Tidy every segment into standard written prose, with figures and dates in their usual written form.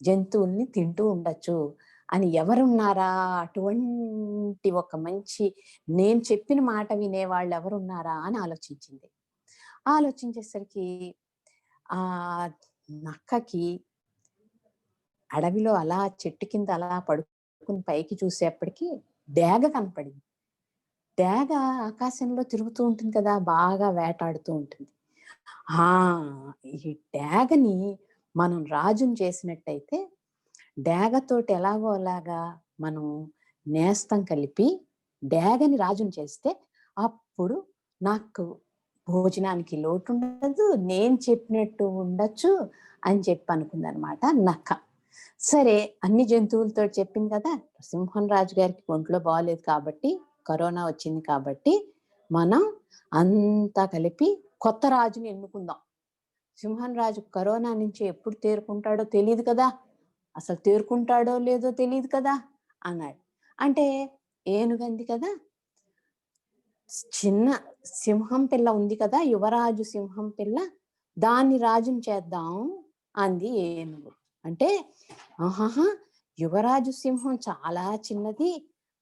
జంతువుల్ని తింటూ ఉండొచ్చు అని ఎవరున్నారా? అటువంటి ఒక మంచి నేను చెప్పిన మాట వినేవాళ్ళు ఎవరున్నారా అని ఆలోచించింది. ఆలోచించేసరికి ఆ నక్కకి అడవిలో అలా చెట్టు కింద అలా పడుకుని పైకి చూసేప్పటికి డేగ కనపడింది. డేగ ఆకాశంలో తిరుగుతూ ఉంటుంది కదా! బాగా వేటాడుతూ ఉంటుంది. ఆ! ఈ డేగని మనం రాజుని చేసినట్టయితే డేగతోటి ఎలాగో అలాగా మనం నేస్తం కలిపి డేగని రాజుని చేస్తే అప్పుడు నాకు భోజనానికి లోటుండదు. నేను చెప్పినట్టు ఉండొచ్చు అని చెప్పి అనుకుందనమాట నక్క. సరే అన్ని జంతువులతో చెప్పింది కదా! సింహం రాజు గారికి ఒంట్లో బాలేదు కాబట్టి, కరోనా వచ్చింది కాబట్టి, మనం అంతా కలిపి కొత్త రాజుని ఎన్నుకుందాం. సింహం రాజు కరోనా నుంచి ఎప్పుడు తేరుకుంటాడో తెలీదు కదా! అసలు తేరుకుంటాడో లేదో తెలీదు కదా! అన్నాడు. అంటే ఏనుగంది కదా! చిన్న సింహం పిల్ల ఉంది కదా! యువరాజు సింహం పిల్ల, దాన్ని రాజుని చేద్దాం అంది ఏనుగు. అంటే ఆహాహా! యువరాజు సింహం చాలా చిన్నది.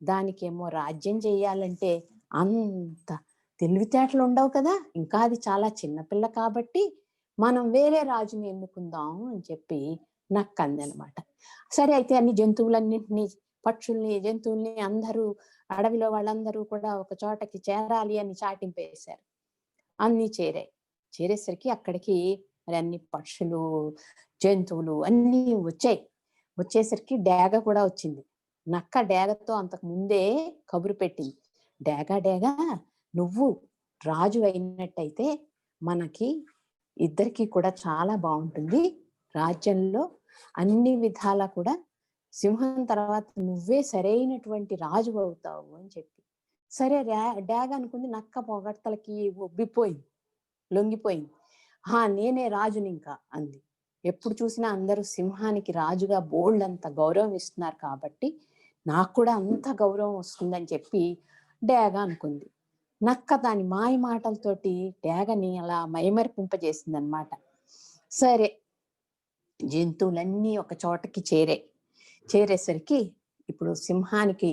దానికేమో రాజ్యం చేయాలంటే అంత తెలివితేటలు ఉండవు కదా! ఇంకా అది చాలా చిన్న పిల్ల కాబట్టి మనం వేరే రాజుని ఎన్నుకుందాం అని చెప్పి నక్కందనమాట. సరే అయితే అన్ని జంతువులన్నింటినీ పక్షుల్ని, జంతువుల్ని అందరూ అడవిలో వాళ్ళందరూ కూడా ఒక చోటకి చేరాలి అని చాటింపేశారు. అన్నీ చేరాయి. చేరేసరికి అక్కడికి మరి అన్ని పక్షులు, జంతువులు అన్నీ వచ్చాయి. వచ్చేసరికి డేగ కూడా వచ్చింది. నక్క డేగతో అంతకు ముందే కబురు పెట్టింది. డేగ డేగ నువ్వు రాజు అయినట్టయితే మనకి ఇద్దరికీ కూడా చాలా బాగుంటుంది. రాజ్యంలో అన్ని విధాలా కూడా సింహం తర్వాత నువ్వే సరైనటువంటి రాజు అవుతావు అని చెప్పి. సరే డాగ్ అనుకుంది. నక్క పొగడ్తలకి ఉబ్బిపోయింది, లొంగిపోయింది. నేనే రాజుని ఇంకా అంది. ఎప్పుడు చూసినా అందరూ సింహానికి రాజుగా బోల్డంత గౌరవం ఇస్తున్నారు కాబట్టి నాకు కూడా అంత గౌరవం వస్తుందని చెప్పి డాగ అనుకుంది. నక్క దాని మాయ మాటలతోటి డాగని అలా మైమరిపింపజేసింది అనమాట. సరే జంతువులన్నీ ఒక చోటకి చేరేసరికి ఇప్పుడు సింహానికి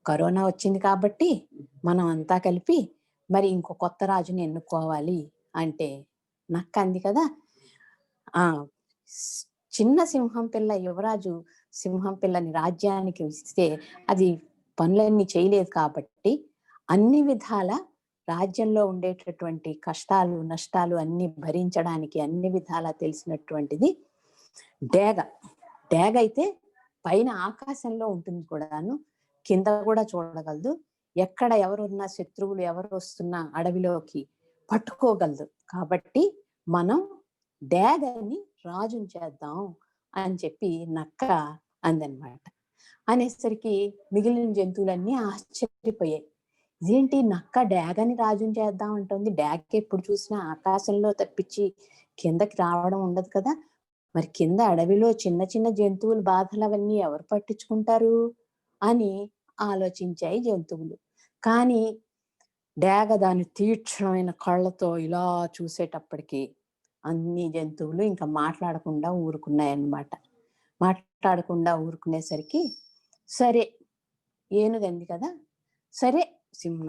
కరోనా వచ్చింది కాబట్టి మనం అంతా కలిపి మరి ఇంకో కొత్త రాజుని ఎన్నుకోవాలి అంటే నక్క అంది కదా, చిన్న సింహం పిల్ల యువరాజు సింహం పిల్లని రాజ్యానికి ఇస్తే అది పనులన్నీ చేయలేదు కాబట్టి అన్ని విధాల రాజ్యంలో ఉండేటటువంటి కష్టాలు నష్టాలు అన్ని భరించడానికి అన్ని విధాలా తెలిసినటువంటిది డేగ. డేగ అయితే పైన ఆకాశంలో ఉంటుంది కూడాను, కింద కూడా చూడగలదు. ఎక్కడ ఎవరున్నా శత్రువులు ఎవరు వస్తున్నా అడవిలోకి పట్టుకోగలదు. కాబట్టి మనం డేగని రాజుని చేద్దాం అని చెప్పి నక్క అందనమాట. అనేసరికి మిగిలిన జంతువులన్నీ ఆశ్చర్యపోయాయి. ఇదేంటి నక్క డేగని రాజుని చేద్దాం అంటుంది. డేగ ఎప్పుడు చూసినా ఆకాశంలో తప్పించి కిందకి రావడం ఉండదు కదా! మరి కింద అడవిలో చిన్న చిన్న జంతువుల బాధలు అవన్నీ ఎవరు పట్టించుకుంటారు అని ఆలోచించాయి జంతువులు. కానీ డేగ దాని తీక్షణమైన కళ్ళతో ఇలా చూసేటప్పటికి అన్ని జంతువులు ఇంకా మాట్లాడకుండా ఊరుకున్నాయన్నమాట. మాట్లాడకుండా ఊరుకునేసరికి సరే ఏనుగంది కదా, సరే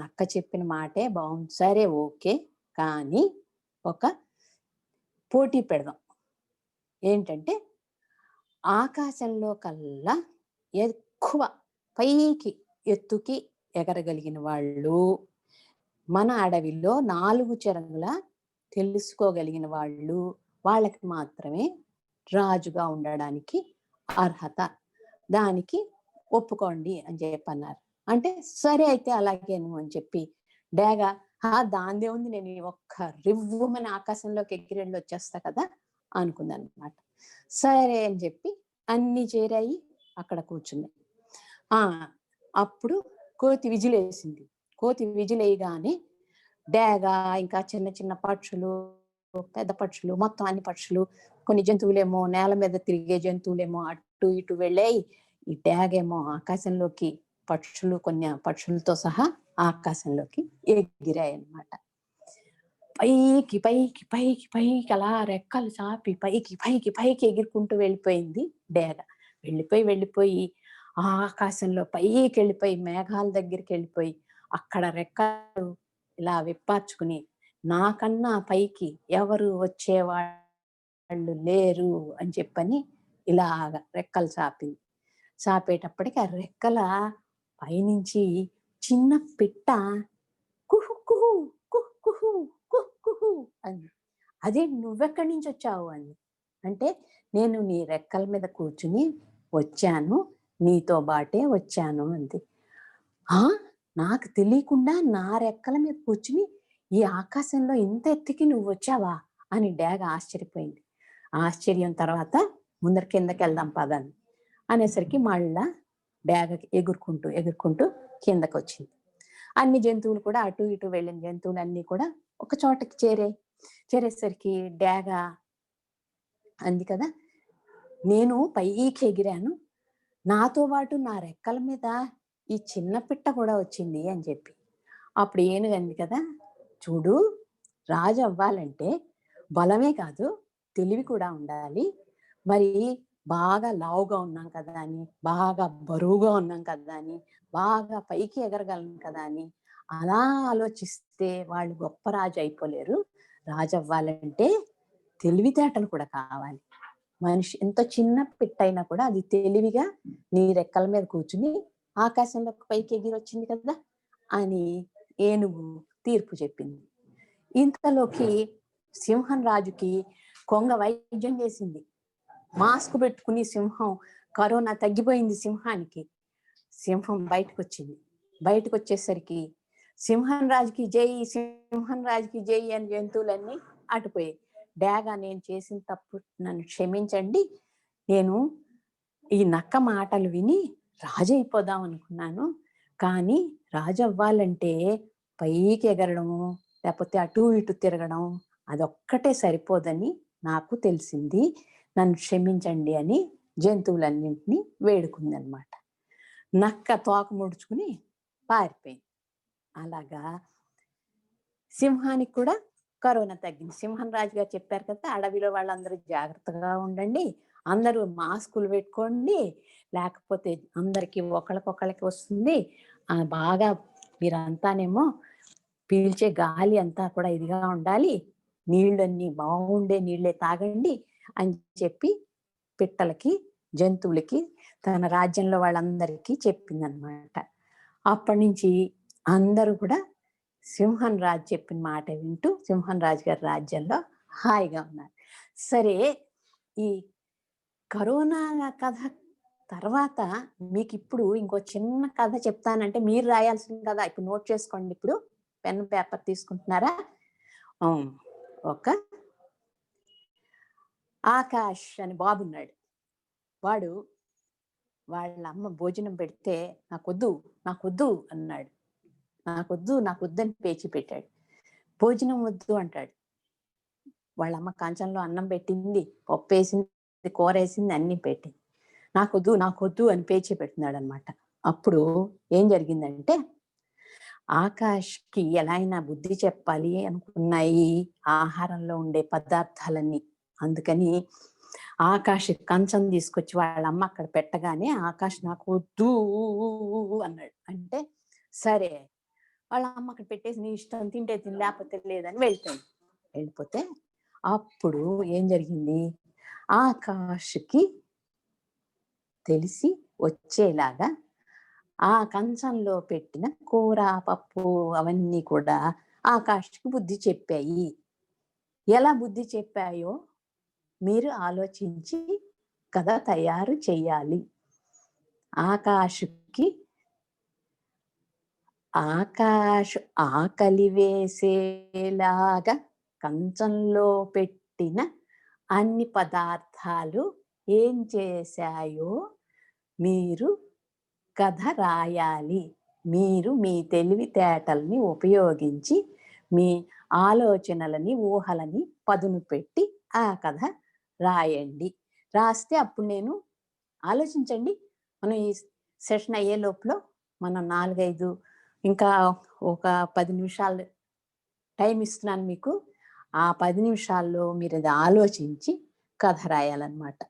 నక్క చెప్పిన మాటే బాగుంది, సరే ఓకే, కానీ ఒక పోటీ పెడదాం. ఏంటంటే ఆకాశంలో కల్లా ఎక్కువ పైకి ఎత్తుకి ఎగరగలిగిన వాళ్ళు, మన అడవిలో 4 చెరగుల తెలుసుకోగలిగిన వాళ్ళు, వాళ్ళకి మాత్రమే రాజుగా ఉండడానికి అర్హత. దానికి ఒప్పుకోండి అని చెప్పన్నారు. అంటే సరే అయితే అలాగేను అని చెప్పి డేగ దాందే ఉంది, నేను ఒక్క రివ్వుమని ఆకాశంలోకి ఎగిరెళ్ళి వచ్చేస్తా కదా అనుకుందనమాట. సరే అని చెప్పి అన్ని చేరాయి, అక్కడ కూర్చున్నాయి. అప్పుడు కోతి విజిలేసింది. కోతి విజిలేయగానే డేగ ఇంకా చిన్న చిన్న పక్షులు, పెద్ద పక్షులు, మొత్తం అన్ని పక్షులు, కొన్ని జంతువులేమో నేల మీద తిరిగే జంతువులేమో అటు ఇటు వెళ్ళాయి. ఈ డేగేమో ఆకాశంలోకి కొన్ని పక్షులతో సహా ఆకాశంలోకి ఎగిరాయి అన్నమాట. పైకి పైకి పైకి పైకి అలా రెక్కలు చాపి పైకి పైకి పైకి ఎగురుకుంటూ వెళ్ళిపోయింది డేగ. వెళ్ళిపోయి ఆ ఆకాశంలో పైకి వెళ్ళిపోయి మేఘాల దగ్గరికి వెళ్ళిపోయి అక్కడ రెక్కలు ఇలా విప్పార్చుకుని నాకన్నా పైకి ఎవరు వచ్చేవాళ్ళు లేరు అని చెప్పని ఇలాగ రెక్కలు చాపింది. చాపేటప్పటికి ఆ రెక్కల పైనుంచి చిన్న పిట్ట కుహు కుహు కుహ్ కుహు కుహ్ కుహు అంది. అదే నువ్వెక్కడి నుంచి వచ్చావు అంది. అంటే నేను నీ రెక్కల మీద కూర్చుని వచ్చాను, నీతో బాటే వచ్చాను అంది. ఆ నాకు తెలియకుండా నా రెక్కల మీద కూర్చుని ఈ ఆకాశంలో ఇంత ఎత్తుకి నువ్వు వచ్చావా అని డేగ ఆశ్చర్యపోయింది. ఆశ్చర్యం తర్వాత ముందర కిందకి వెళ్దాం పదండి అనేసరికి మళ్ళా డేగ ఎగురుకుంటూ కిందకి వచ్చింది. అన్ని జంతువులు కూడా అటు ఇటు వెళ్ళిన జంతువులు అన్నీ కూడా ఒక చోటకి చేరేసరికి డేగ అంది కదా, నేను పైకి ఎగిరాను, నాతో పాటు నా రెక్కల మీద ఈ చిన్న పిట్ట కూడా వచ్చింది అని చెప్పి. అప్పుడు ఏనుగంది కదా, చూడు, రాజు అవ్వాలంటే బలమే కాదు తెలివి కూడా ఉండాలి. మరి బాగా లావుగా ఉన్నాం కదా అని, బాగా బరువుగా ఉన్నాం కదా అని, బాగా పైకి ఎగరగలను కదా అని అలా ఆలోచిస్తే వాళ్ళు గొప్ప రాజు అయిపోలేరు. రాజు అవ్వాలంటే తెలివితేటలు కూడా కావాలి. మనిషి ఎంత చిన్న పిట్ట అయినా కూడా అది తెలివిగా నీ రెక్కల మీద కూర్చుని ఆకాశంలోకి పైకి ఎగిరి వచ్చింది కదా అని ఏనుగు తీర్పు చెప్పింది. ఇంతలోకి సింహం రాజుకి కొంగ వైద్యం చేసింది. మాస్క్ పెట్టుకుని సింహం, కరోనా తగ్గిపోయింది సింహానికి. సింహం బయటకు వచ్చేసరికి సింహం రాజుకి జై అని జంతువులన్నీ అటుపోయాయి. డేగ, నేను చేసిన తప్పు నన్ను క్షమించండి, నేను ఈ నక్క మాటలు విని రాజు అయిపోదాం అనుకున్నాను, కానీ రాజు అవ్వాలంటే పైకి ఎగరడము లేకపోతే అటు ఇటు తిరగడం అదొక్కటే సరిపోదని నాకు తెలిసింది, నన్ను క్షమించండి అని జంతువులన్నింటినీ వేడుకుందనమాట. నక్క తోక ముడుచుకుని పారిపోయింది. అలాగా సింహానికి కూడా కరోనా తగ్గింది. సింహం రాజు గారు చెప్పారు కదా, అడవిలో వాళ్ళందరూ జాగ్రత్తగా ఉండండి, అందరూ మాస్కులు పెట్టుకోండి, లేకపోతే అందరికీ ఒకళ్ళకి వస్తుంది, బాగా మీరంతానేమో పీల్చే గాలి అంతా కూడా ఇదిగా ఉండాలి, నీళ్ళన్నీ బాగుండే నీళ్ళే తాగండి అని చెప్పి పిట్టలకి, జంతువులకి, తన రాజ్యంలో వాళ్ళందరికీ చెప్పిందనమాట. అప్పటి నుంచి అందరూ కూడా సింహం రాజు చెప్పిన మాట వింటూ సింహం రాజు గారి రాజ్యంలో హాయిగా ఉన్నారు. సరే, ఈ కరోనా కథ తర్వాత మీకు ఇప్పుడు ఇంకో చిన్న కథ చెప్తానంటే మీరు రాయాల్సిన కథ. ఇప్పుడు నోట్ చేసుకోండి. ఇప్పుడు పెన్ పేపర్ తీసుకుంటున్నారా? ఒక ఆకాష్ అని బాబున్నాడు. వాడు వాళ్ళ అమ్మ భోజనం పెడితే నాకొద్దు అన్నాడు. నాకొద్దు అని పేచి పెట్టాడు. భోజనం వద్దు అంటాడు. వాళ్ళమ్మ కంచంలో అన్నం పెట్టింది, పప్పు వేసింది, కూర వేసింది, అన్ని పెట్టింది. నాకొద్దు అని పేచి పెడుతున్నాడు అనమాట. అప్పుడు ఏం జరిగిందంటే, ఆకాష్కి ఎలా అయినా బుద్ధి చెప్పాలి అనుకున్నాయి ఆహారంలో ఉండే పదార్థాలన్నీ. అందుకని ఆకాష్ కంచం తీసుకొచ్చి వాళ్ళమ్మ అక్కడ పెట్టగానే ఆకాష్ నాకొద్దు అన్నాడు. అంటే సరే, వాళ్ళ అమ్మ అక్కడ పెట్టేసి నీ ఇష్టం, తింటే తిని లేకపోతే లేదని వెళ్ళిపోతే అప్పుడు ఏం జరిగింది, ఆకాష్కి తెలిసి వచ్చేలాగా ఆ కంచంలో పెట్టిన కూర, పప్పు అవన్నీ కూడా ఆకాష్కి బుద్ధి చెప్పాయి. ఎలా బుద్ధి చెప్పాయో మీరు ఆలోచించి కథ తయారు చేయాలి. ఆకాష్ ఆకలి వేసేలాగా కంచంలో పెట్టిన అన్ని పదార్థాలు ఏం చేశాయో మీరు కథ రాయాలి. మీరు మీ తెలివితేటల్ని ఉపయోగించి మీ ఆలోచనలని, ఊహలని పదును పెట్టి ఆ కథ రాయండి. రాస్తే అప్పుడు నేను ఆలోచించండి. మనం ఈ సెషన్ అయ్యే లోపల మనం 4-5 ఇంకా ఒక 10 నిమిషాలు టైం ఇస్తున్నాను మీకు. ఆ 10 నిమిషాల్లో మీరు అది ఆలోచించి కథ రాయాలన్నమాట.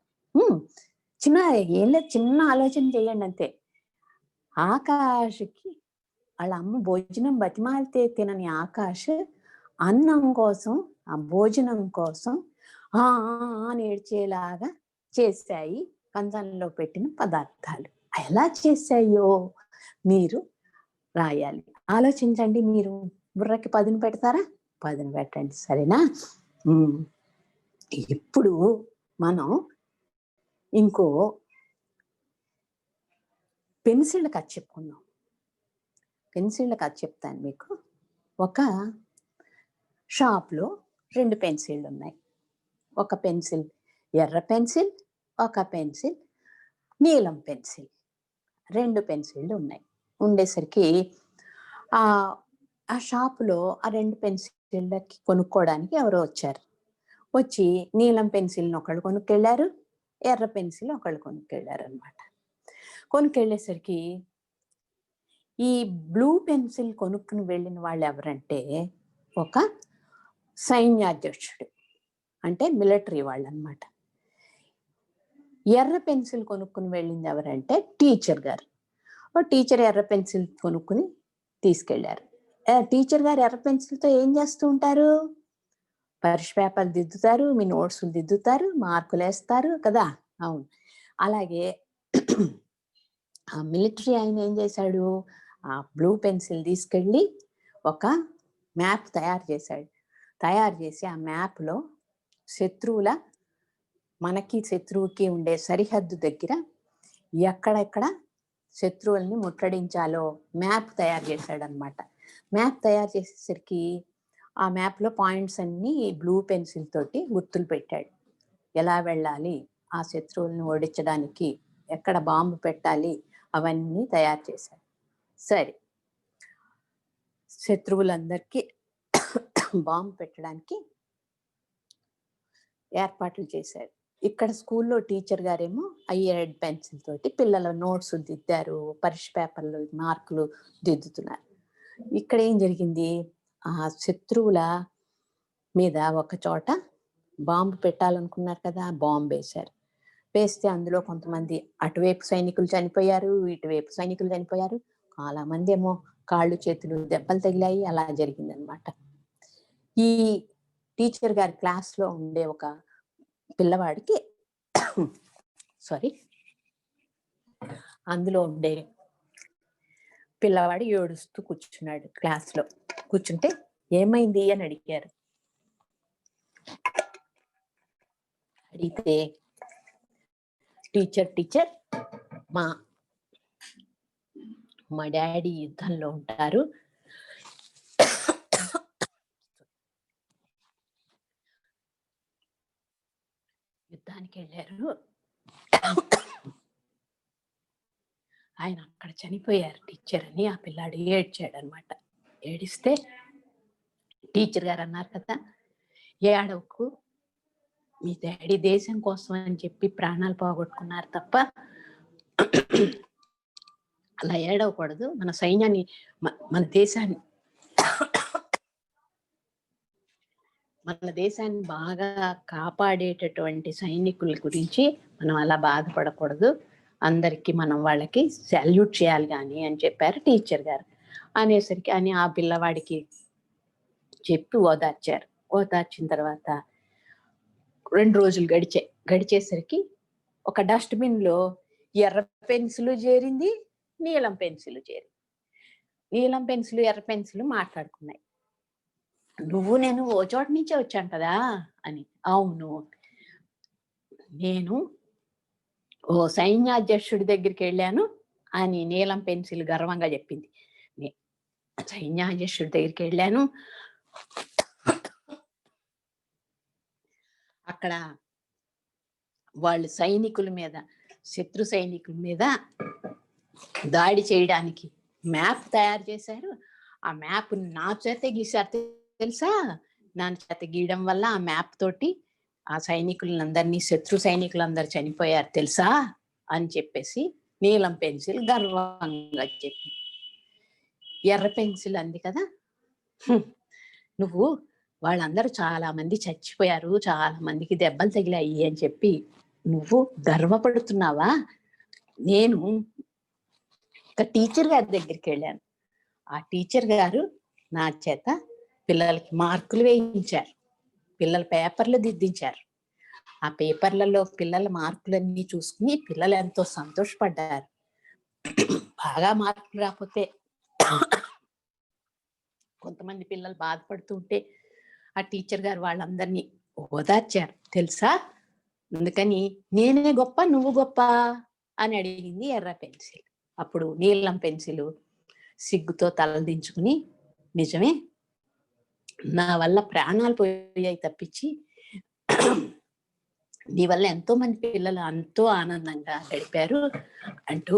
ఏం లేదు, చిన్న ఆలోచన చేయండి అంతే. ఆకాష్కి వాళ్ళ అమ్మ భోజనం బతిమాలితే తినని ఆకాష్ అన్నం కోసం, ఆ భోజనం కోసం అని ఏడ్చేలాగా చేశాయి కంచంలో పెట్టిన పదార్థాలు. ఎలా చేశాయో మీరు రాయాలి. ఆలోచించండి. మీరు బుర్రకి పదును పెడతారా? పదును పెట్టండి, సరేనా? ఇప్పుడు మనం ఇంకో పెన్సిళ్ళ కథ చెప్పుకుందాం. పెన్సిళ్ళ కథ చెప్తాను మీకు. ఒక షాప్లో 2 పెన్సిళ్ళు ఉన్నాయి. ఒక పెన్సిల్ ఎర్ర పెన్సిల్, ఒక పెన్సిల్ నీలం పెన్సిల్. 2 పెన్సిళ్ళు ఉన్నాయి. ఉండేసరికి ఆ షాపులో ఆ 2 పెన్సిళ్ళకి కొనుక్కోవడానికి ఎవరో వచ్చారు. వచ్చి నీలం పెన్సిల్ని ఒకళ్ళు కొనుక్కెళ్ళారు, ఎర్ర పెన్సిల్ ఒకళ్ళు కొనుక్కెళ్ళారు అనమాట. కొనుక్కెళ్ళేసరికి ఈ బ్లూ పెన్సిల్ కొనుక్కుని వెళ్ళిన వాళ్ళు ఎవరంటే ఒక సైన్యాధ్యక్షుడు, అంటే మిలిటరీ వాళ్ళు అనమాట. ఎర్ర పెన్సిల్ కొనుక్కుని వెళ్ళింది ఎవరంటే టీచర్ గారు. టీచర్ ఎర్ర పెన్సిల్ కొనుక్కుని తీసుకెళ్లారు. టీచర్ గారు ఎర్ర పెన్సిల్తో ఏం చేస్తూ ఉంటారు? పరీక్ష పేపర్లు దిద్దుతారు, మీ నోట్స్లు దిద్దుతారు, మార్కులు వేస్తారు కదా. అవును. అలాగే ఆ మిలిటరీ ఆయన ఏం చేశాడు? ఆ బ్లూ పెన్సిల్ తీసుకెళ్ళి ఒక మ్యాప్ తయారు చేశాడు. తయారు చేసి ఆ మ్యాప్లో మనకి శత్రువుకి ఉండే సరిహద్దు దగ్గర ఎక్కడెక్కడ శత్రువుల్ని ముట్టడించాలో మ్యాప్ తయారు చేశాడనమాట. మ్యాప్ తయారు చేసేసరికి ఆ మ్యాప్లో పాయింట్స్ అన్నీ బ్లూ పెన్సిల్ తోటి గుర్తులు పెట్టాడు. ఎలా వెళ్ళాలి, ఆ శత్రువుల్ని ఓడించడానికి ఎక్కడ బాంబు పెట్టాలి, అవన్నీ తయారు చేశాడు. సరే, శత్రువులందరికీ బాంబు పెట్టడానికి ఏర్పాట్లు చేశారు. ఇక్కడ స్కూల్లో టీచర్ గారేమో రెడ్ పెన్సిల్ తోటి పిల్లల నోట్స్ దిద్దారు, పరీక్ష పేపర్లు మార్కులు దిద్దుతున్నారు. ఇక్కడ ఏం జరిగింది? ఆ శత్రువుల మీద ఒక చోట బాంబు పెట్టాలనుకున్నారు కదా, బాంబు వేశారు. వేస్తే అందులో కొంతమంది అటువైపు సైనికులు చనిపోయారు, ఇటువైపు సైనికులు చనిపోయారు. చాలా మంది ఏమో కాళ్ళు చేతులు దెబ్బలు తగిలాయి. అలా జరిగిందనమాట. ఈ టీచర్ గారి క్లాస్లో ఉండే ఒక పిల్లవాడికి అందులో ఉండే పిల్లవాడు ఏడుస్తూ కూర్చున్నాడు. క్లాస్లో కూర్చుంటే ఏమైంది అని అడిగారు. అడిగితే టీచర్ మా డాడీ యుద్ధంలో ఉంటారు, యుద్ధానికి వెళ్ళారు, ఆయన అక్కడ చనిపోయారు టీచర్ అని ఆ పిల్లాడు ఏడ్చాడు అనమాట. ఏడిస్తే టీచర్ గారు అన్నారు కదా, ఏడవకు, మీ డాడీ దేశం కోసం అని చెప్పి ప్రాణాలు పోగొట్టుకున్నారు తప్ప అలా ఏడవకూడదు. మన సైన్యాన్ని, మన దేశాన్ని బాగా కాపాడేటటువంటి సైనికుల గురించి మనం అలా బాధపడకూడదు, అందరికీ మనం వాళ్ళకి సాల్యూట్ చేయాలి కానీ అని చెప్పారు టీచర్ గారు. అనేసరికి ఆ పిల్లవాడికి చెప్పి ఓదార్చారు. ఓదార్చిన తర్వాత 2 రోజులు గడిచేసరికి ఒక డస్ట్బిన్లో ఎర్ర పెన్సిల్ చేరింది, నీలం పెన్సిల్ చేరింది. నీలం పెన్సిల్ ఎర్ర పెన్సిల్ మాట్లాడుకున్నాయి. నువ్వు నేను ఓ చోట నుంచే వచ్చాను కదా అని. అవును, నేను ఓ సైన్యాధ్యక్షుడి దగ్గరికి వెళ్ళాను అని నీలం పెన్సిల్ గర్వంగా చెప్పింది. సైన్యాధ్యక్షుడి దగ్గరికి వెళ్ళాను, అక్కడ వాళ్ళు శత్రు సైనికుల మీద దాడి చేయడానికి మ్యాప్ తయారు చేశారు. ఆ మ్యాప్ నా చేతే గీశారు తెలుసా, నా చేత గీయడం వల్ల ఆ మ్యాప్ తోటి ఆ సైనికులందరినీ, శత్రు సైనికులందరూ చనిపోయారు తెలుసా అని చెప్పేసి నీలం పెన్సిల్ గర్వంగా చెప్పి. ఎర్ర పెన్సిల్ అంది కదా, నువ్వు వాళ్ళందరూ చాలా మంది చచ్చిపోయారు, చాలా మందికి దెబ్బలు తగిలాయి అని చెప్పి నువ్వు గర్వపడుతున్నావా? నేను ఒక టీచర్ గారి దగ్గరికి వెళ్ళాను. ఆ టీచర్ గారు నా చేత పిల్లలకి మార్కులు వేయించారు, పిల్లల పేపర్లు దిద్దించారు. ఆ పేపర్లలో పిల్లల మార్కులన్నీ చూసుకుని పిల్లలు ఎంతో సంతోషపడ్డారు. బాగా మార్కులు రాకపోతే కొంతమంది పిల్లలు బాధపడుతూ ఉంటే ఆ టీచర్ గారు వాళ్ళందరినీ ఓదార్చారు తెలుసా. అందుకని నేనే గొప్ప నువ్వు గొప్ప అని అడిగింది ఎర్ర పెన్సిల్. అప్పుడు నీలం పెన్సిల్ సిగ్గుతో తలదించుకుని, నిజమే, నా వల్ల ప్రాణాలు పోయాయి తప్పించి నీ వల్ల ఎంతో మంది పిల్లలు ఎంతో ఆనందంగా గడిపారు అంటూ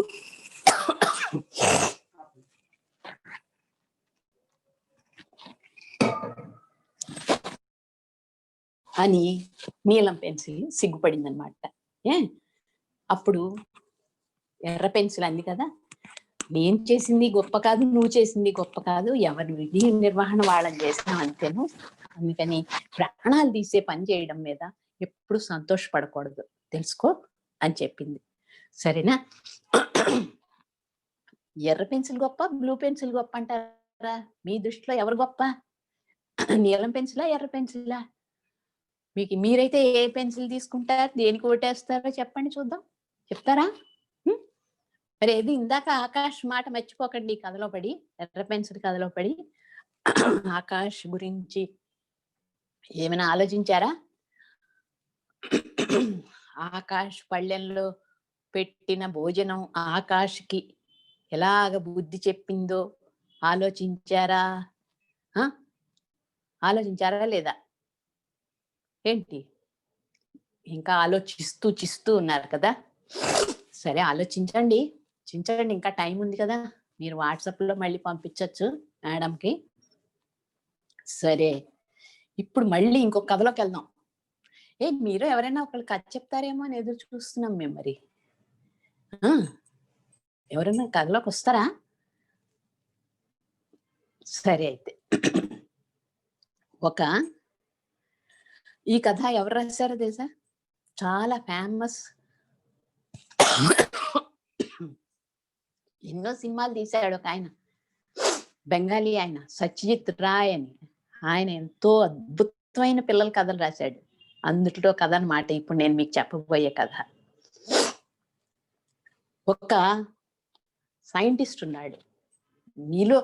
అని నీలం పెన్సిల్ సిగ్గుపడింది అనమాట. అప్పుడు ఎర్ర పెన్సిల్ అంది కదా, నేను చేసింది గొప్ప కాదు, నువ్వు చేసింది గొప్ప కాదు, ఎవరి విధి నిర్వహణ వాళ్ళని చేసినాం అంతేను. అందుకని ప్రాణాలు తీసే పని చేయడం మీద ఎప్పుడు సంతోషపడకూడదు, తెలుసుకో అని చెప్పింది. సరేనా? ఎర్ర పెన్సిల్ గొప్ప, బ్లూ పెన్సిల్ గొప్ప అంటారా? మీ దృష్టిలో ఎవరు గొప్ప? నీలం పెన్సిలా, ఎర్ర పెన్సిలా? మీరైతే ఏ పెన్సిల్ తీసుకుంటారు, దేనికి ఓటేస్తారో చెప్పండి చూద్దాం. చెప్తారా? మరి ఏది ఇందాక ఆకాష్ మాట మర్చిపోకండి కథలో పడి, ఎర్ర పెన్సిల్ కథలో పడి. ఆకాష్ గురించి ఏమైనా ఆలోచించారా? ఆకాష్ పళ్ళెంలో పెట్టిన భోజనం ఆకాష్కి ఎలాగ బుద్ధి చెప్పిందో ఆలోచించారా? ఆలోచించారా లేదా? ఏంటి ఇంకా ఆలోచిస్తూ ఉన్నారు కదా? సరే, ఆలోచించండి, ఇంకా టైం ఉంది కదా. మీరు వాట్సాప్లో మళ్ళీ పంపించవచ్చు మేడంకి. సరే, ఇప్పుడు మళ్ళీ ఇంకొక కథలోకి వెళ్దాం. మీరు ఎవరైనా ఒకళ్ళు కథ చెప్తారేమో అని ఎదురు చూస్తున్నాం మేము. మరి ఎవరైనా కథలోకి వస్తారా? సరే, అయితే ఈ కథ ఎవరు రాశారో తెలుసా? చాలా ఫేమస్, ఎన్నో సినిమాలు తీశాడు ఒక ఆయన, బెంగాలీ ఆయన, సత్యజిత్ రాయ్ అని. ఆయన ఎంతో అద్భుతమైన పిల్లల కథలు రాశాడు. అందుట్లో కథ అన్నమాట ఇప్పుడు నేను మీకు చెప్పబోయే కథ. ఒక సైంటిస్ట్ ఉన్నాడు. మీలో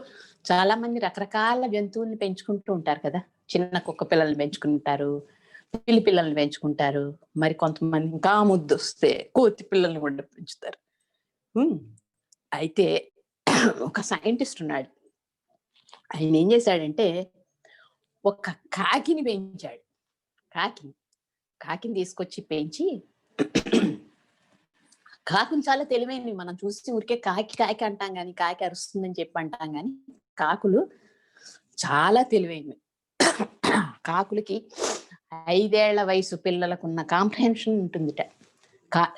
చాలా మంది రకరకాల జంతువుల్ని పెంచుకుంటూ ఉంటారు కదా. చిన్న కుక్క పిల్లల్ని పెంచుకుంటారు, పిల్లి పిల్లల్ని పెంచుకుంటారు, మరి కొంతమంది ఇంకా ముద్దు వస్తే కోతి పిల్లల్ని కూడా పెంచుతారు. అయితే ఒక సైంటిస్ట్ ఉన్నాడు. ఆయన ఏం చేశాడంటే ఒక కాకిని పెంచాడు. కాకిని తీసుకొచ్చి పెంచి, కాకులు చాలా తెలివైనవి. మనం చూసి ఊరికే కాకి కాకి అంటాం కానీ, కాకి అరుస్తుందని చెప్పి అంటాం కానీ, కాకులు చాలా తెలివైనవి. కాకులకి 5 ఏళ్ల వయసు పిల్లలకు ఉన్న కాంప్రహెన్షన్ ఉంటుందిట.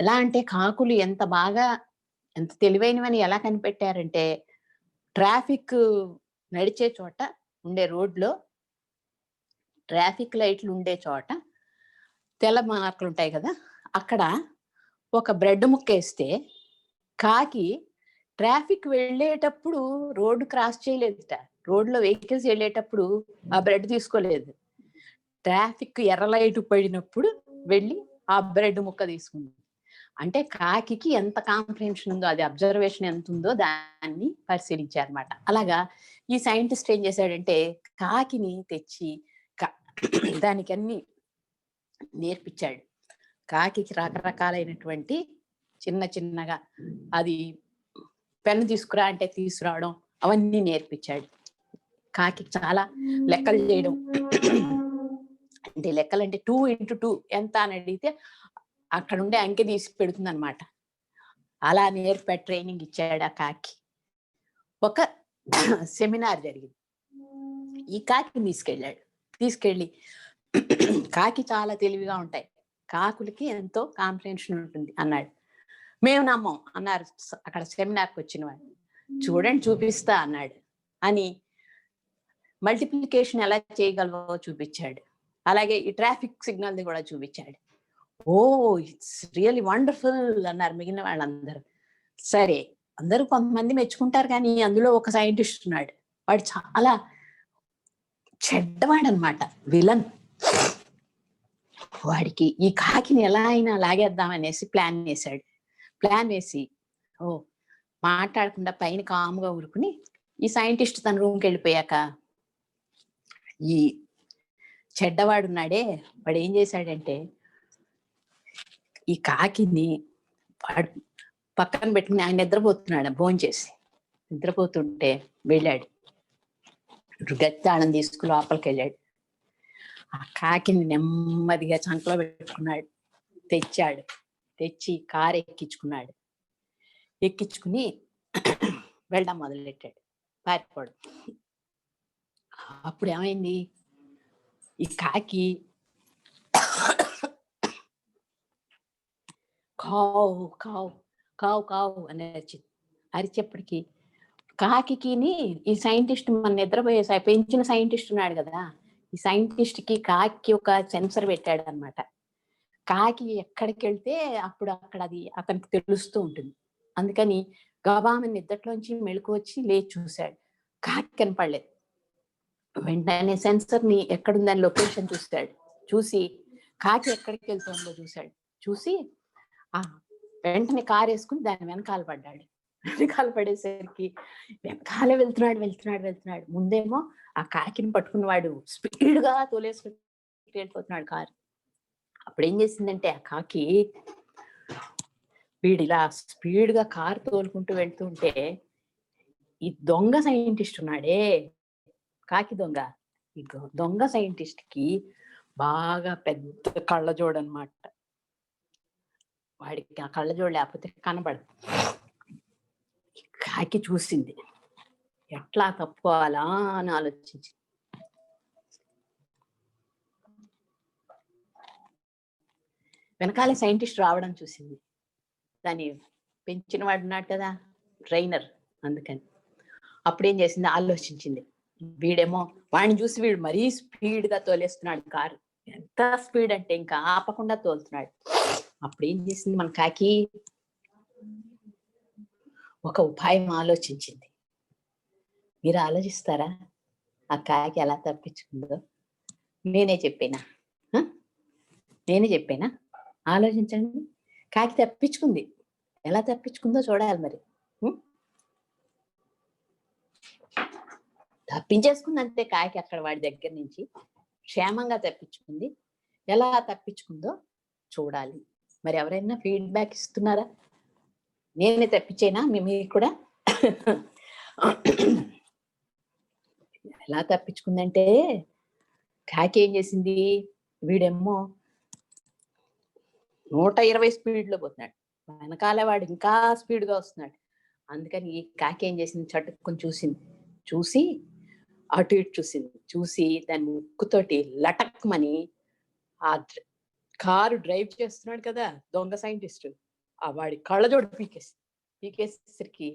ఎలా అంటే కాకులు ఎంత తెలివైనవని ఎలా కనిపెట్టారంటే, ట్రాఫిక్ నడిచే చోట ఉండే రోడ్లో ట్రాఫిక్ లైట్లు ఉండే చోట తెల్ల మార్కులు ఉంటాయి కదా, అక్కడ ఒక బ్రెడ్ ముక్క వేస్తే కాకి ట్రాఫిక్ వెళ్ళేటప్పుడు రోడ్డు క్రాస్ చేయలేదుట. రోడ్లో వెహికల్స్ వెళ్ళేటప్పుడు ఆ బ్రెడ్ తీసుకోలేదు. ట్రాఫిక్ ఎర్ర లైట్ పడినప్పుడు వెళ్ళి ఆ బ్రెడ్ ముక్క తీసుకుంది. అంటే కాకి ఎంత కాంప్రహెన్షన్ ఉందో, అది అబ్జర్వేషన్ ఎంత ఉందో దాన్ని పరిశీలించారన్నమాట. అలాగా ఈ సైంటిస్ట్ ఏం చేశాడంటే కాకిని తెచ్చి దానికి అన్ని నేర్పించాడు. కాకి రకరకాలైనటువంటి చిన్నగా అది పెన్ను తీసుకురా అంటే తీసుకురావడం, అవన్నీ నేర్పించాడు. కాకి చాలా లెక్కలు చేయడం, అంటే లెక్కలంటే 2 into 2 ఎంత అని అడిగితే అక్కడ ఉండే అంకె తీసి పెడుతుంది అనమాట. అలా నేర్పే ట్రైనింగ్ ఇచ్చాడు ఆ కాకి. ఒక సెమినార్ జరిగింది. ఈ కాకిని తీసుకెళ్ళి కాకి చాలా తెలివిగా ఉంటాయి, కాకులకి ఎంతో కాంప్రహెన్షన్ ఉంటుంది అన్నాడు. మేము నమ్మం అన్నారు అక్కడ సెమినార్కి వచ్చిన వాళ్ళు. చూడండి చూపిస్తా అన్నాడు. అని మల్టిప్లికేషన్ ఎలా చేయగలవో చూపించాడు. అలాగే ఈ ట్రాఫిక్ సిగ్నల్ది కూడా చూపించాడు. ఓ, ఇట్స్ రియల్లీ వండర్ఫుల్ అన్నారు మిగిలిన వాళ్ళందరూ. సరే, అందరూ కొంతమంది మెచ్చుకుంటారు, కానీ అందులో ఒక సైంటిస్ట్ ఉన్నాడు. వాడు చాలా చెడ్డవాడనమాట, విలన్. వాడికి ఈ కాకిని ఎలా అయినా లాగేద్దామనేసి ప్లాన్ వేశాడు. ప్లాన్ వేసి మాట్లాడకుండా పైన కాముగా ఊరుకుని, ఈ సైంటిస్ట్ తన రూమ్కి వెళ్ళిపోయాక ఈ చెడ్డవాడు ఉన్నాడే, వాడు ఏం చేశాడంటే ఈ కాకిని వాడు పక్కన పెట్టుకుని, ఆయన నిద్రపోతున్నాడు భోంచేసి, నిద్రపోతుంటే వెళ్ళాడు, గత్తాళం తీసుకుని లోపలికి వెళ్ళాడు. ఆ కాకిని నెమ్మదిగా చంకలో పెట్టుకున్నాడు, తెచ్చాడు. తెచ్చి కారు ఎక్కించుకున్నాడు. ఎక్కించుకుని వెళ్ళడం మొదలెట్టాడు, పారిపోవడం. అప్పుడు ఏమైంది, ఈ కాకి కావు కావు కావు కావు అని అరిచింది. అరిచేప్పటికి కాకిని ఈ సైంటిస్ట్, మన నిద్రపోయే పెంచిన సైంటిస్ట్ ఉన్నాడు కదా, ఈ సైంటిస్ట్ కి కాకి ఒక సెన్సర్ పెట్టాడు అనమాట. కాకి ఎక్కడికి వెళ్తే అప్పుడు అక్కడ అది అతనికి తెలుస్తూ ఉంటుంది. అందుకని గబామని నిద్రలోంచి మెళుకు వచ్చి లేచి చూశాడు, కాకి కనపడలేదు. వెంటనే సెన్సర్ ని ఎక్కడుందని లొకేషన్ చూస్తాడు. చూసి కాకి ఎక్కడికి వెళ్తుందో చూశాడు. చూసి వెంటనే కారు వేసుకుని దాని వెనకాల పడ్డాడు. వెనకాల పడేసరికి వెనకాలే వెళ్తున్నాడు. ముందేమో ఆ కాకిని పట్టుకున్నవాడు స్పీడ్ గా తోలేసుకుని వెళ్ళిపోతున్నాడు కారు. అప్పుడు ఏం చేసిందంటే ఆ కాకి వీడిలా స్పీడ్ గా కారు తోలుకుంటూ వెళ్తుంటే ఈ దొంగ సైంటిస్ట్ ఉన్నాడే, కాకి దొంగ, ఈ దొంగ సైంటిస్ట్ కి బాగా పెద్ద కళ్ళజోడు అనమాట. వాడికి ఆ కళ్ళజోడు లేకపోతే కనబడదు. కాకి చూసింది, ఎట్లా తప్పుకోవాలా అని ఆలోచించి వెనకాలే సైంటిస్ట్ రావడం చూసింది. దాన్ని పెంచిన వాడు ఉన్నాడు కదా, ట్రైనర్, అందుకని అప్పుడేం చేసింది, ఆలోచించింది. వీడేమో వాడిని చూసి వీడు మరీ స్పీడ్ గా తోలేస్తున్నాడు కారు. ఎంత స్పీడ్ అంటే ఇంకా ఆపకుండా తోలుతున్నాడు. అప్పుడు ఏం చేసింది మన కాకి, ఒక ఉపాయం ఆలోచించింది. మీరు ఆలోచిస్తారా ఆ కాకి ఎలా తప్పించుకుందో? నేనే చెప్పేనా? ఆలోచించండి. కాకి తప్పించుకుంది. ఎలా తప్పించుకుందో చూడాలి మరి. తప్పించేసుకుంది అంతే. కాకి అక్కడ వాడి దగ్గర నుంచి క్షేమంగా తప్పించుకుంది. ఎలా తప్పించుకుందో చూడాలి. మరి ఎవరైనా ఫీడ్బ్యాక్ ఇస్తున్నారా? నేనే తప్పించేనా మీకు కూడా? ఎలా తప్పించుకుందంటే, కాకి ఏం చేసింది, వీడేమో 120 స్పీడ్లో పోతున్నాడు, వెనకాల వాడు ఇంకా స్పీడ్గా వస్తున్నాడు. అందుకని ఈ కాకి ఏం చేసింది, చటుక్కుని చూసి అటు ఇటు చూసి దాని ముక్కుతోటి లటక్మని ఆ కారు డ్రైవ్ చేస్తున్నాడు కదా దొంగ సైంటిస్ట్, ఆ వాడి కళ్ళజోడు పీకేసరికి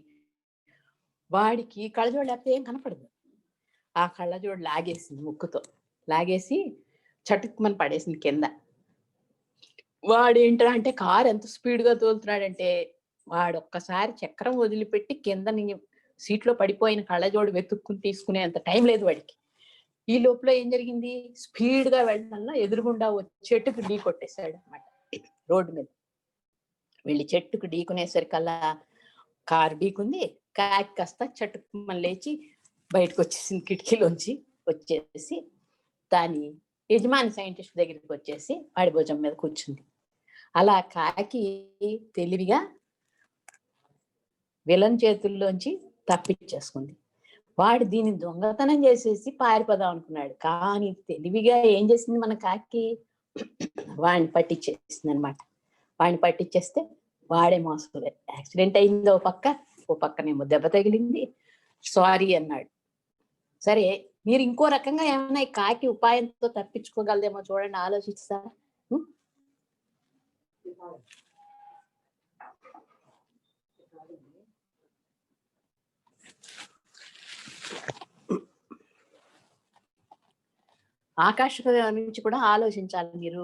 వాడికి కళ్ళజోడు లేకపోతే ఏం కనపడదు. ఆ కళ్ళజోడు లాగేసింది, ముక్కుతో లాగేసి చటుక్కుమని పడేసింది కింద. వాడు ఏంటంటే కారు ఎంత స్పీడ్గా తోలుతున్నాడంటే, వాడు ఒక్కసారి చక్రం వదిలిపెట్టి కింద సీట్లో పడిపోయిన కళ్ళజోడు వెతుక్కుని తీసుకునే అంత టైం లేదు వాడికి. ఈ లోపల ఏం జరిగింది, స్పీడ్గా వెళ్ళడంలో ఎదురుగుండా చెట్టుకు ఢీ కొట్టేశాడు అనమాట. రోడ్డు మీద వెళ్ళి చెట్టుకు ఢీకునేసరికల్లా కారు ఢీకుంది. కాకి కాస్త చట్టుకుమని లేచి బయటకు వచ్చేసింది, కిటికీలోంచి వచ్చేసి దాని యజమాని సైంటిస్ట్ దగ్గరికి వచ్చేసి వాడి భుజం మీద కూర్చుంది. అలా కాకి తెలివిగా విలన్ చేతుల్లోంచి తప్పించేసుకుంది. వాడు దీన్ని దొంగతనం చేసేసి పారిపోదాం అనుకున్నాడు. కానీ తెలివిగా ఏం చేసింది మన కాకి, వాడిని పట్టించేసింది అనమాట. వాడిని పట్టించేస్తే వాడే మోసం, యాక్సిడెంట్ అయింది ఓ పక్కనేమో దెబ్బ తగిలింది, సారీ అన్నాడు. సరే, మీరు ఇంకో రకంగా ఏమైనా కాకి ఉపాయంతో తప్పించుకోగలదేమో చూడండి, ఆలోచిస్తారా? ఆకాశ నుంచి కూడా ఆలోచించాలి మీరు.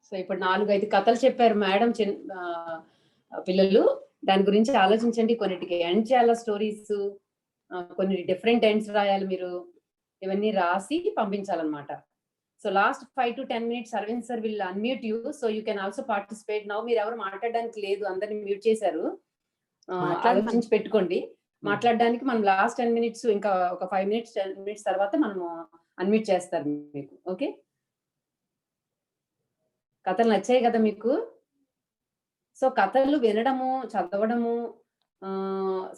సో ఇప్పుడు 4-5 కథలు చెప్పారు మేడం. పిల్లలు దాని గురించి ఆలోచించండి. కొన్నిటికి ఎండ్ చేయాలా స్టోరీస్, కొన్ని డిఫరెంట్ ఎండ్స్ రాయాలి మీరు. ఇవన్నీ రాసి పంపించాలన్నమాట. So last 5 to 10 minutes Arvind sir will unmute you, so you can also participate now. మీరు ఎవరు మాట్లాడడానికి లేదు, అందరిని మ్యూట్ చేశారు. ఆలోచించి పెట్టుకోండి. మాట్లాడడానికి మనం లాస్ట్ 10 minutes, ఇంకా ఒక 5 minutes 10 minutes తర్వాత మనము అన్మ్యూట్ చేస్తారు మీకు. ఓకే, కథలు నచ్చాయి కదా మీకు? సో కథలు వినడము, చదవడము,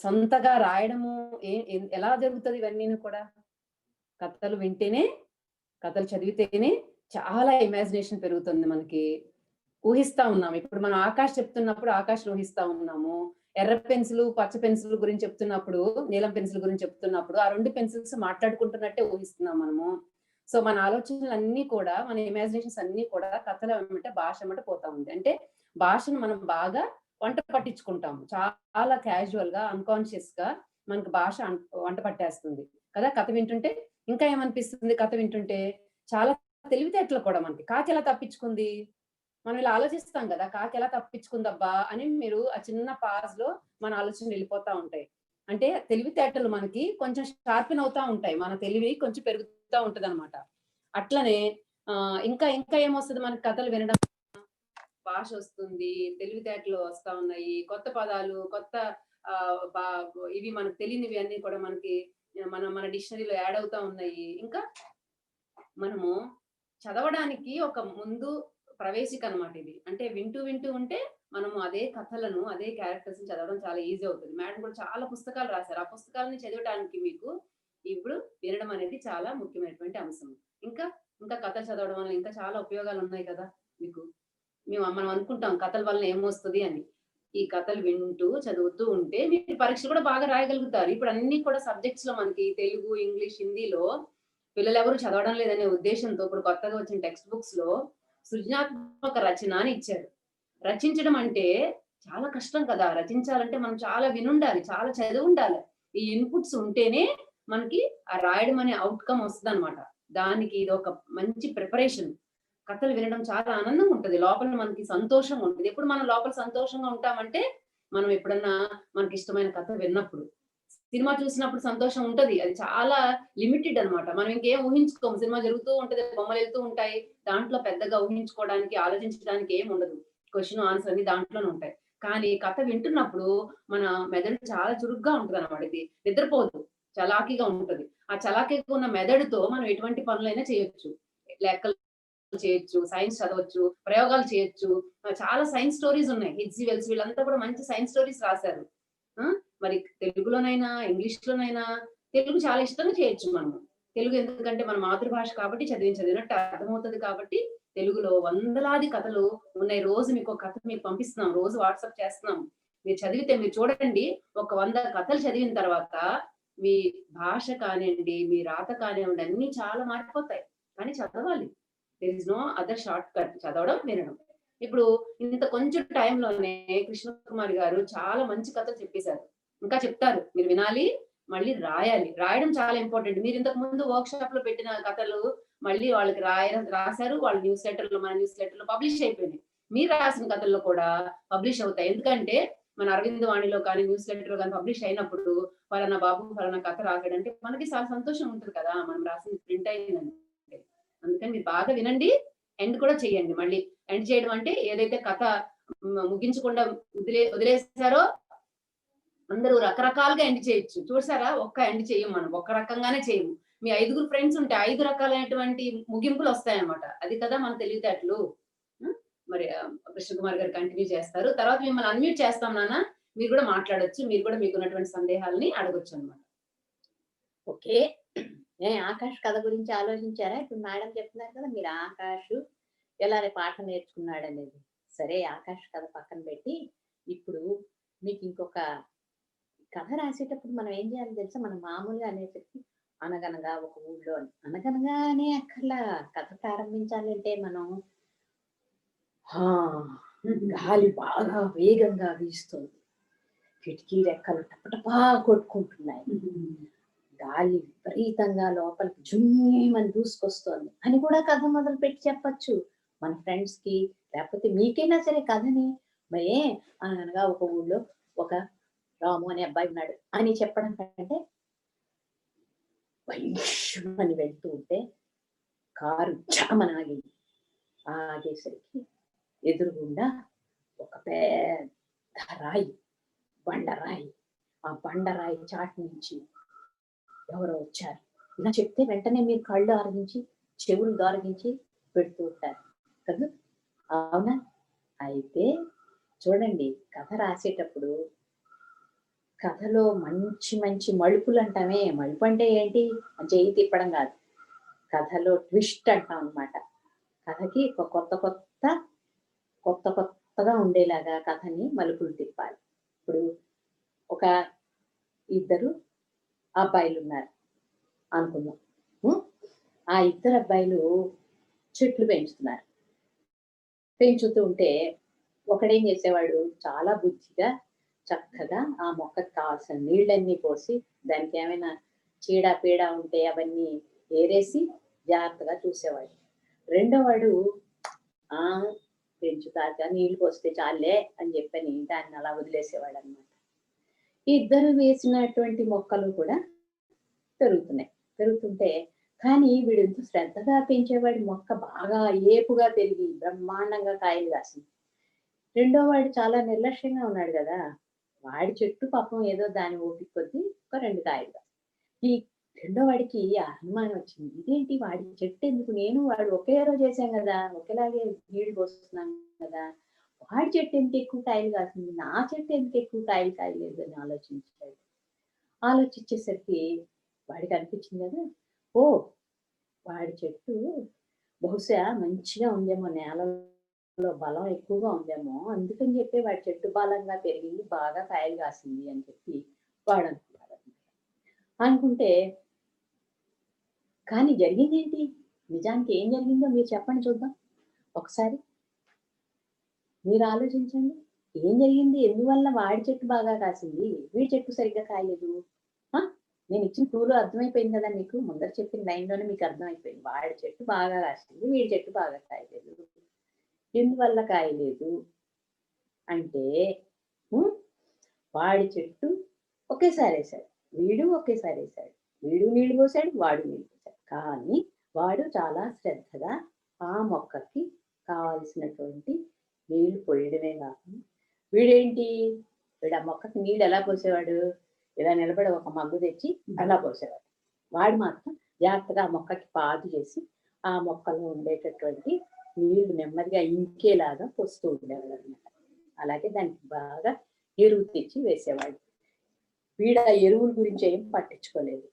సొంతగా రాయడము ఎలా జరుగుతుంది? ఇవన్నీ కూడా కథలు వింటేనే, కథలు చదివితేనే చాలా ఇమాజినేషన్ పెరుగుతుంది మనకి. ఊహిస్తా ఉన్నాము. ఇప్పుడు మనం ఆకాష్ చెప్తున్నప్పుడు ఆకాష్ ఊహిస్తా ఉన్నాము. ఎర్ర పెన్సిల్, పచ్చ పెన్సిల్ గురించి చెప్తున్నప్పుడు, నీలం పెన్సిల్ గురించి చెప్తున్నప్పుడు ఆ 2 పెన్సిల్స్ మాట్లాడుకుంటున్నట్టే ఊహిస్తున్నాం మనము. సో మన ఆలోచనలు అన్ని కూడా, మన ఇమాజినేషన్స్ అన్ని కూడా కథలు ఏమంటే భాష ఏమంటే పోతా ఉంది. అంటే భాషను మనం బాగా వంట పట్టించుకుంటాము. చాలా క్యాజువల్ గా, అన్కాన్షియస్ గా మనకు భాష వంట పట్టేస్తుంది కదా కథ వింటుంటే. ఇంకా ఏమనిపిస్తుంది కథ వింటుంటే? చాలా తెలివితేటలు కూడా మనకి. కాకి ఎలా తప్పించుకుంది? మనం ఇలా ఆలోచిస్తాం కదా, కాకి ఎలా తప్పించుకుందబ్బా అని. మీరు ఆ చిన్న పాజ్ లో మన ఆలోచనలు వెళ్ళిపోతా ఉంటాయి. అంటే తెలివితేటలు మనకి కొంచెం షార్పెన్ అవుతా ఉంటాయి, మన తెలివి కొంచెం పెరుగుతూ ఉంటది అనమాట. అట్లనే ఇంకా ఇంకా ఏమొస్తుంది మనకి కథలు వినడం? భాష వస్తుంది, తెలివితేటలు వస్తా ఉన్నాయి, కొత్త పదాలు, కొత్త ఇవి మనకు తెలియనివి అన్ని కూడా మనకి మన డిక్షనరీలో యాడ్ అవుతా ఉన్నాయి. ఇంకా మనము చదవడానికి ఒక ముందు ప్రవేశిక అనమాట ఇది. అంటే వింటూ వింటూ ఉంటే మనము అదే కథలను, అదే క్యారెక్టర్స్ చదవడం చాలా ఈజీ అవుతుంది. మేడం కూడా చాలా పుస్తకాలు రాశారు. ఆ పుస్తకాలని చదవడానికి మీకు ఇప్పుడు వినడం అనేది చాలా ముఖ్యమైనటువంటి అంశం. ఇంకా ఇంకా కథలు చదవడం వల్ల ఇంకా చాలా ఉపయోగాలు ఉన్నాయి కదా మీకు. మనం అనుకుంటాం కథల వల్ల ఏమొస్తుంది అని. ఈ కథలు వింటూ చదువుతూ ఉంటే మీరు పరీక్ష కూడా బాగా రాయగలుగుతారు. ఇప్పుడు అన్ని కూడా సబ్జెక్ట్స్ లో మనకి తెలుగు, ఇంగ్లీష్, హిందీలో పిల్లలు ఎవరు చదవడం లేదనే ఉద్దేశంతో ఇప్పుడు కొత్తగా వచ్చిన టెక్స్ట్ బుక్స్ లో సృజనాత్మక రచన అని ఇచ్చారు. రచించడం అంటే చాలా కష్టం కదా. రచించాలంటే మనం చాలా వినుండాలి, చాలా చదివి ఉండాలి. ఈ ఇన్పుట్స్ ఉంటేనే మనకి ఆ రాయడం అనే అవుట్కమ్ వస్తుంది అనమాట. దానికి ఇది ఒక మంచి ప్రిపరేషన్. కథలు వినడం చాలా ఆనందంగా ఉంటది. లోపల మనకి సంతోషంగా ఉంటుంది. ఎప్పుడు మనం లోపల సంతోషంగా ఉంటామంటే మనం ఎప్పుడన్నా మనకి ఇష్టమైన కథ విన్నప్పుడు. సినిమా చూసినప్పుడు సంతోషం ఉంటది, అది చాలా లిమిటెడ్ అనమాట. మనం ఇంకేం ఊహించుకోము. సినిమా జరుగుతూ ఉంటది, బొమ్మలు వెళ్తూ ఉంటాయి, దాంట్లో పెద్దగా ఊహించుకోవడానికి, ఆలోచించడానికి ఏం ఉండదు. క్వశ్చన్ ఆన్సర్ అన్ని దాంట్లోనే ఉంటాయి. కానీ కథ వింటున్నప్పుడు మన మెదడు చాలా చురుగ్గా ఉంటది అనమాట. ఇది నిద్రపోదు, చలాకీగా ఉంటది. ఆ చలాకీగా ఉన్న మెదడుతో మనం ఎటువంటి పనులైనా చేయొచ్చు. లెక్కలు చేయొచ్చు, సైన్స్ చదవచ్చు, ప్రయోగాలు చేయొచ్చు. చాలా సైన్స్ స్టోరీస్ ఉన్నాయి. హిట్జీ వెల్స్ వీళ్ళంతా కూడా మంచి సైన్స్ స్టోరీస్ రాశారు. మరి తెలుగులోనైనా, ఇంగ్లీష్ లోనైనా, తెలుగు చాలా ఇష్టంగా చేయొచ్చు మనము. తెలుగు ఎందుకంటే మన మాతృభాష కాబట్టి చదివినట్టు అర్థమవుతుంది కాబట్టి తెలుగులో వందలాది కథలు ఉన్నాయి. రోజు మీకు ఒక కథ మీకు పంపిస్తున్నాం, రోజు వాట్సాప్ చేస్తున్నాం. మీరు చదివితే మీరు చూడండి, ఒక 100 కథలు చదివిన తర్వాత మీ భాష కానివ్వండి, మీ రాత కానివ్వండి, అన్ని చాలా మారిపోతాయి. కానీ చదవాలి. There is no other shortcut. చదవడం, వినడం. ఇప్పుడు ఇంత కొంచెం టైంలోనే కృష్ణ కుమార్ గారు చాలా మంచి కథలు చెప్పేశారు. ఇంకా చెప్తారు. మీరు వినాలి, మళ్ళీ రాయాలి. రాయడం చాలా ఇంపార్టెంట్. మీరు ఇంతకు ముందు వర్క్ షాప్ లో పెట్టిన కథలు మళ్ళీ వాళ్ళకి రాశారు. వాళ్ళ న్యూస్ లెటర్లో, మన న్యూస్ లెటర్లో పబ్లిష్ అయిపోయినాయి. మీరు రాసిన కథల్లో కూడా పబ్లిష్ అవుతాయి. ఎందుకంటే మన అరవింద్ వాణిలో కానీ, న్యూస్ లెటర్ లో కానీ పబ్లిష్ అయినప్పుడు ఫలానా బాబు ఫలానా కథ రాశాడంటే మనకి చాలా సంతోషం ఉంటుంది కదా, మనం రాసింది ప్రింట్ అయిందంటే. అందుకని మీరు బాగా వినండి, ఎండ్ కూడా చేయండి. మళ్ళీ ఎండ్ చేయడం అంటే ఏదైతే కథ ముగించకుండా వదిలేసారో అందరూ రకరకాలుగా ఎండ్ చేయొచ్చు. చూసారా, ఒక్క ఎండ్ చేయం మనం, ఒక్క రకంగానే చేయము. మీ 5 ఫ్రెండ్స్ ఉంటే 5 రకాలైనటువంటి ముగింపులు వస్తాయన్నమాట. అది కదా మన తెలివితేటలు. మరి కృష్ణ కుమార్ గారు కంటిన్యూ చేస్తారు. తర్వాత మిమ్మల్ని అన్మ్యూట్ చేస్తాం నాన్న, మీరు కూడా మాట్లాడొచ్చు. మీరు కూడా మీకున్నటువంటి సందేహాలని అడగొచ్చు అనమాట. ఓకే, ఆకాష్ కథ గురించి ఆలోచించారా? ఇప్పుడు మేడం చెప్తున్నారు కదా, మీరు ఆకాష్ ఎలా పాఠం నేర్చుకున్నాడు అనేది. సరే, ఆకాష్ కథ పక్కన పెట్టి ఇప్పుడు మీకు ఇంకొక కథ రాసేటప్పుడు మనం ఏం చేయాలి తెలుసా? మనం మామూలుగా అనేసరికి అనగనగా ఒక ఊళ్ళో అనగనగానే అక్కర్లా. కథ ప్రారంభించాలి అంటే మనం గాలి బాగా వేగంగా వీస్తుంది, కిటికీ రెక్కలు టపటపా కొట్టుకుంటున్నాయి, గాలి విపరీతంగా లోపలికి జుమ్మని దూసుకొస్తోంది అని కూడా కథ మొదలు పెట్టి చెప్పచ్చు. మన ఫ్రెండ్స్కి లేకపోతే మీకైనా సరే కథని మరి అనగా ఒక ఊళ్ళో ఒక రాము అనే అబ్బాయి ఉన్నాడు అని చెప్పడం కంటే అని వెళ్తూ ఉంటే కారు చామని ఆగింది. ఆగేసరికి ఎదురుగుండా ఒక పెద్ద రాయి, బండరాయి. ఆ బండరాయి చాటు నుంచి ఎవరో వచ్చారు. ఇలా చెప్తే వెంటనే మీరు కళ్ళు ఆరగించి, చెవులు దారగించి పెడుతూ ఉంటారు కదా! అవునా? అయితే చూడండి, కథ రాసేటప్పుడు కథలో మంచి మంచి మలుపులు అంటామే. మలుపు అంటే ఏంటి? చేయి తిప్పడం కాదు. కథలో ట్విస్ట్ అంటాం అనమాట. కథకి ఒక కొత్తగా ఉండేలాగా కథని మలుపులు తిప్పాలి. ఇప్పుడు ఒక ఇద్దరు అబ్బాయిలున్నారు అనుకుందాం. ఆ ఇద్దరు అబ్బాయిలు చెట్లు పెంచుతున్నారు. పెంచుతూ ఉంటే ఒకడేం చేసేవాడు, చాలా బుద్ధిగా చక్కగా ఆ మొక్కకు కావాల్సిన నీళ్ళన్నీ పోసి, దానికి ఏమైనా చీడ పీడ ఉంటే అవన్నీ ఏరేసి జాగ్రత్తగా చూసేవాడు. రెండో వాడు ఆ పెంచుతాక నీళ్లు పోస్తే చాలే అని చెప్పని దాన్ని అలా వదిలేసేవాడు అనమాట. ఇద్దరు వేసినటువంటి మొక్కలు కూడా పెరుగుతుంటే కానీ వీడు ఎంతో శ్రద్ధగా పెంచేవాడి మొక్క బాగా ఏపుగా పెరిగి బ్రహ్మాండంగా కాయలు కాసింది. రెండో వాడు చాలా నిర్లక్ష్యంగా ఉన్నాడు కదా, వాడి చెట్టు పాపం ఏదో దాని ఓపిక కొద్దీ ఒక 2 కాయలు కాసాయి. ఈ రెండో వాడికి అనుమానం వచ్చింది, ఇదేంటి వాడి చెట్టు ఎందుకు, నేను వాడు ఒకే రోజు చేశాం కదా, ఒకేలాగే నీళ్లు పోస్తున్నాం కదా, వాడి చెట్టు ఎందుకు ఎక్కువ కాయలు కాసింది, నా చెట్టు ఎందుకు ఎక్కువ కాయలు కాయలేదు అని ఆలోచించాడు. ఆలోచించేసరికి వాడికి అనిపించింది కదా, ఓ వాడి చెట్టు బహుశా మంచిగా ఉందేమో, నేలలో బలం ఎక్కువగా ఉందేమో, అందుకని చెప్పి వాడి చెట్టు బలంగా పెరిగింది, బాగా కాయలు కాసింది అని చెప్పి వాడు అనుకున్నాడు. అనుకుంటే కానీ జరిగిందేంటి, నిజానికి ఏం జరిగిందో మీరు చెప్పండి చూద్దాం ఒకసారి. మీరు ఆలోచించండి, ఏం జరిగింది, ఎందువల్ల వాడి చెట్టు బాగా కాసింది, వీడి చెట్టు సరిగ్గా కాయలేదు? నేను ఇచ్చిన క్లూలో అర్థమైపోయింది కదా మీకు, ముందర చెప్పిన లైన్లోనే మీకు అర్థమైపోయింది. వాడి చెట్టు బాగా కాసింది, వీడి చెట్టు బాగా కాయలేదు. ఎందువల్ల కాయలేదు అంటే వాడి చెట్టు ఒకేసారి వేశాడు, వీడు ఒకేసారి వేశాడు, వీడు నీళ్లు పోసాడు, వాడు నీళ్లు పోసాడు. కానీ వాడు చాలా శ్రద్ధగా ఆ మొక్కకి కావాల్సినటువంటి నీళ్లు పోయడమే కాకుండా వీడు ఆ మొక్కకి నీళ్ళు ఎలా పోసేవాడు, ఇలా నిలబడి ఒక మగ్గు తెచ్చి అలా పోసేవాడు. వాడు మాత్రం జాగ్రత్తగా ఆ మొక్కకి పాదు చేసి ఆ మొక్కలో ఉండేటటువంటి నీళ్లు నెమ్మదిగా ఇంకేలాగా పోస్తూ ఉండేవాడు అనమాట. అలాగే దానికి బాగా ఎరువు తెచ్చి వేసేవాడు. వీడు ఆ ఎరువుల గురించి ఏం పట్టించుకోలేదు.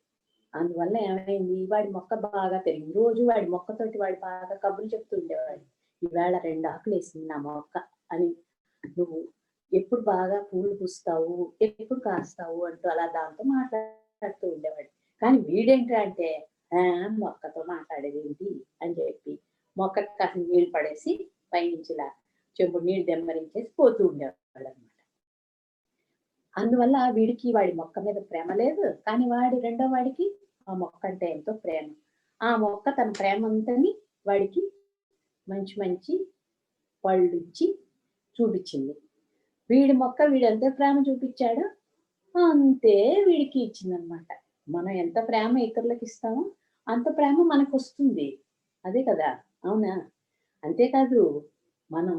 అందువల్ల ఏమైంది, వాడి మొక్క బాగా పెరిగింది. రోజు వాడి మొక్కతోటి వాడు బాగా కబుర్లు చెప్తూ ఉండేవాడు. ఈవేళ 2 ఆకులు వేసింది నా మొక్క అని, నువ్వు ఎప్పుడు బాగా పూలు పూస్తావు, ఎప్పుడు కాస్తావు అంటూ అలా దాంతో మాట్లాడుతూ ఉండేవాడు. కానీ వీడేంటి అంటే మొక్కతో మాట్లాడేది ఏంటి అని చెప్పి మొక్కకి కాసిన నీళ్లు పడేసి పైనుంచి ఇలా చెంబుడు నీళ్లు దెమ్మరించేసి పోతూ ఉండేవాడు అనమాట. అందువల్ల వీడికి వాడి మొక్క మీద ప్రేమ లేదు, కానీ రెండో వాడికి ఆ మొక్క అంటే ఎంతో ప్రేమ. ఆ మొక్క తన ప్రేమ అంతని వాడికి మంచి మంచి పళ్ళు ఇచ్చి చూపించింది. వీడి మొక్క వీడు ఎంత ప్రేమ చూపించాడో అంతే వీడికి ఇచ్చిందనమాట. మనం ఎంత ప్రేమ ఇతరులకు ఇస్తామో అంత ప్రేమ మనకు వస్తుంది. అదే కదా, అవునా? అంతేకాదు, మనం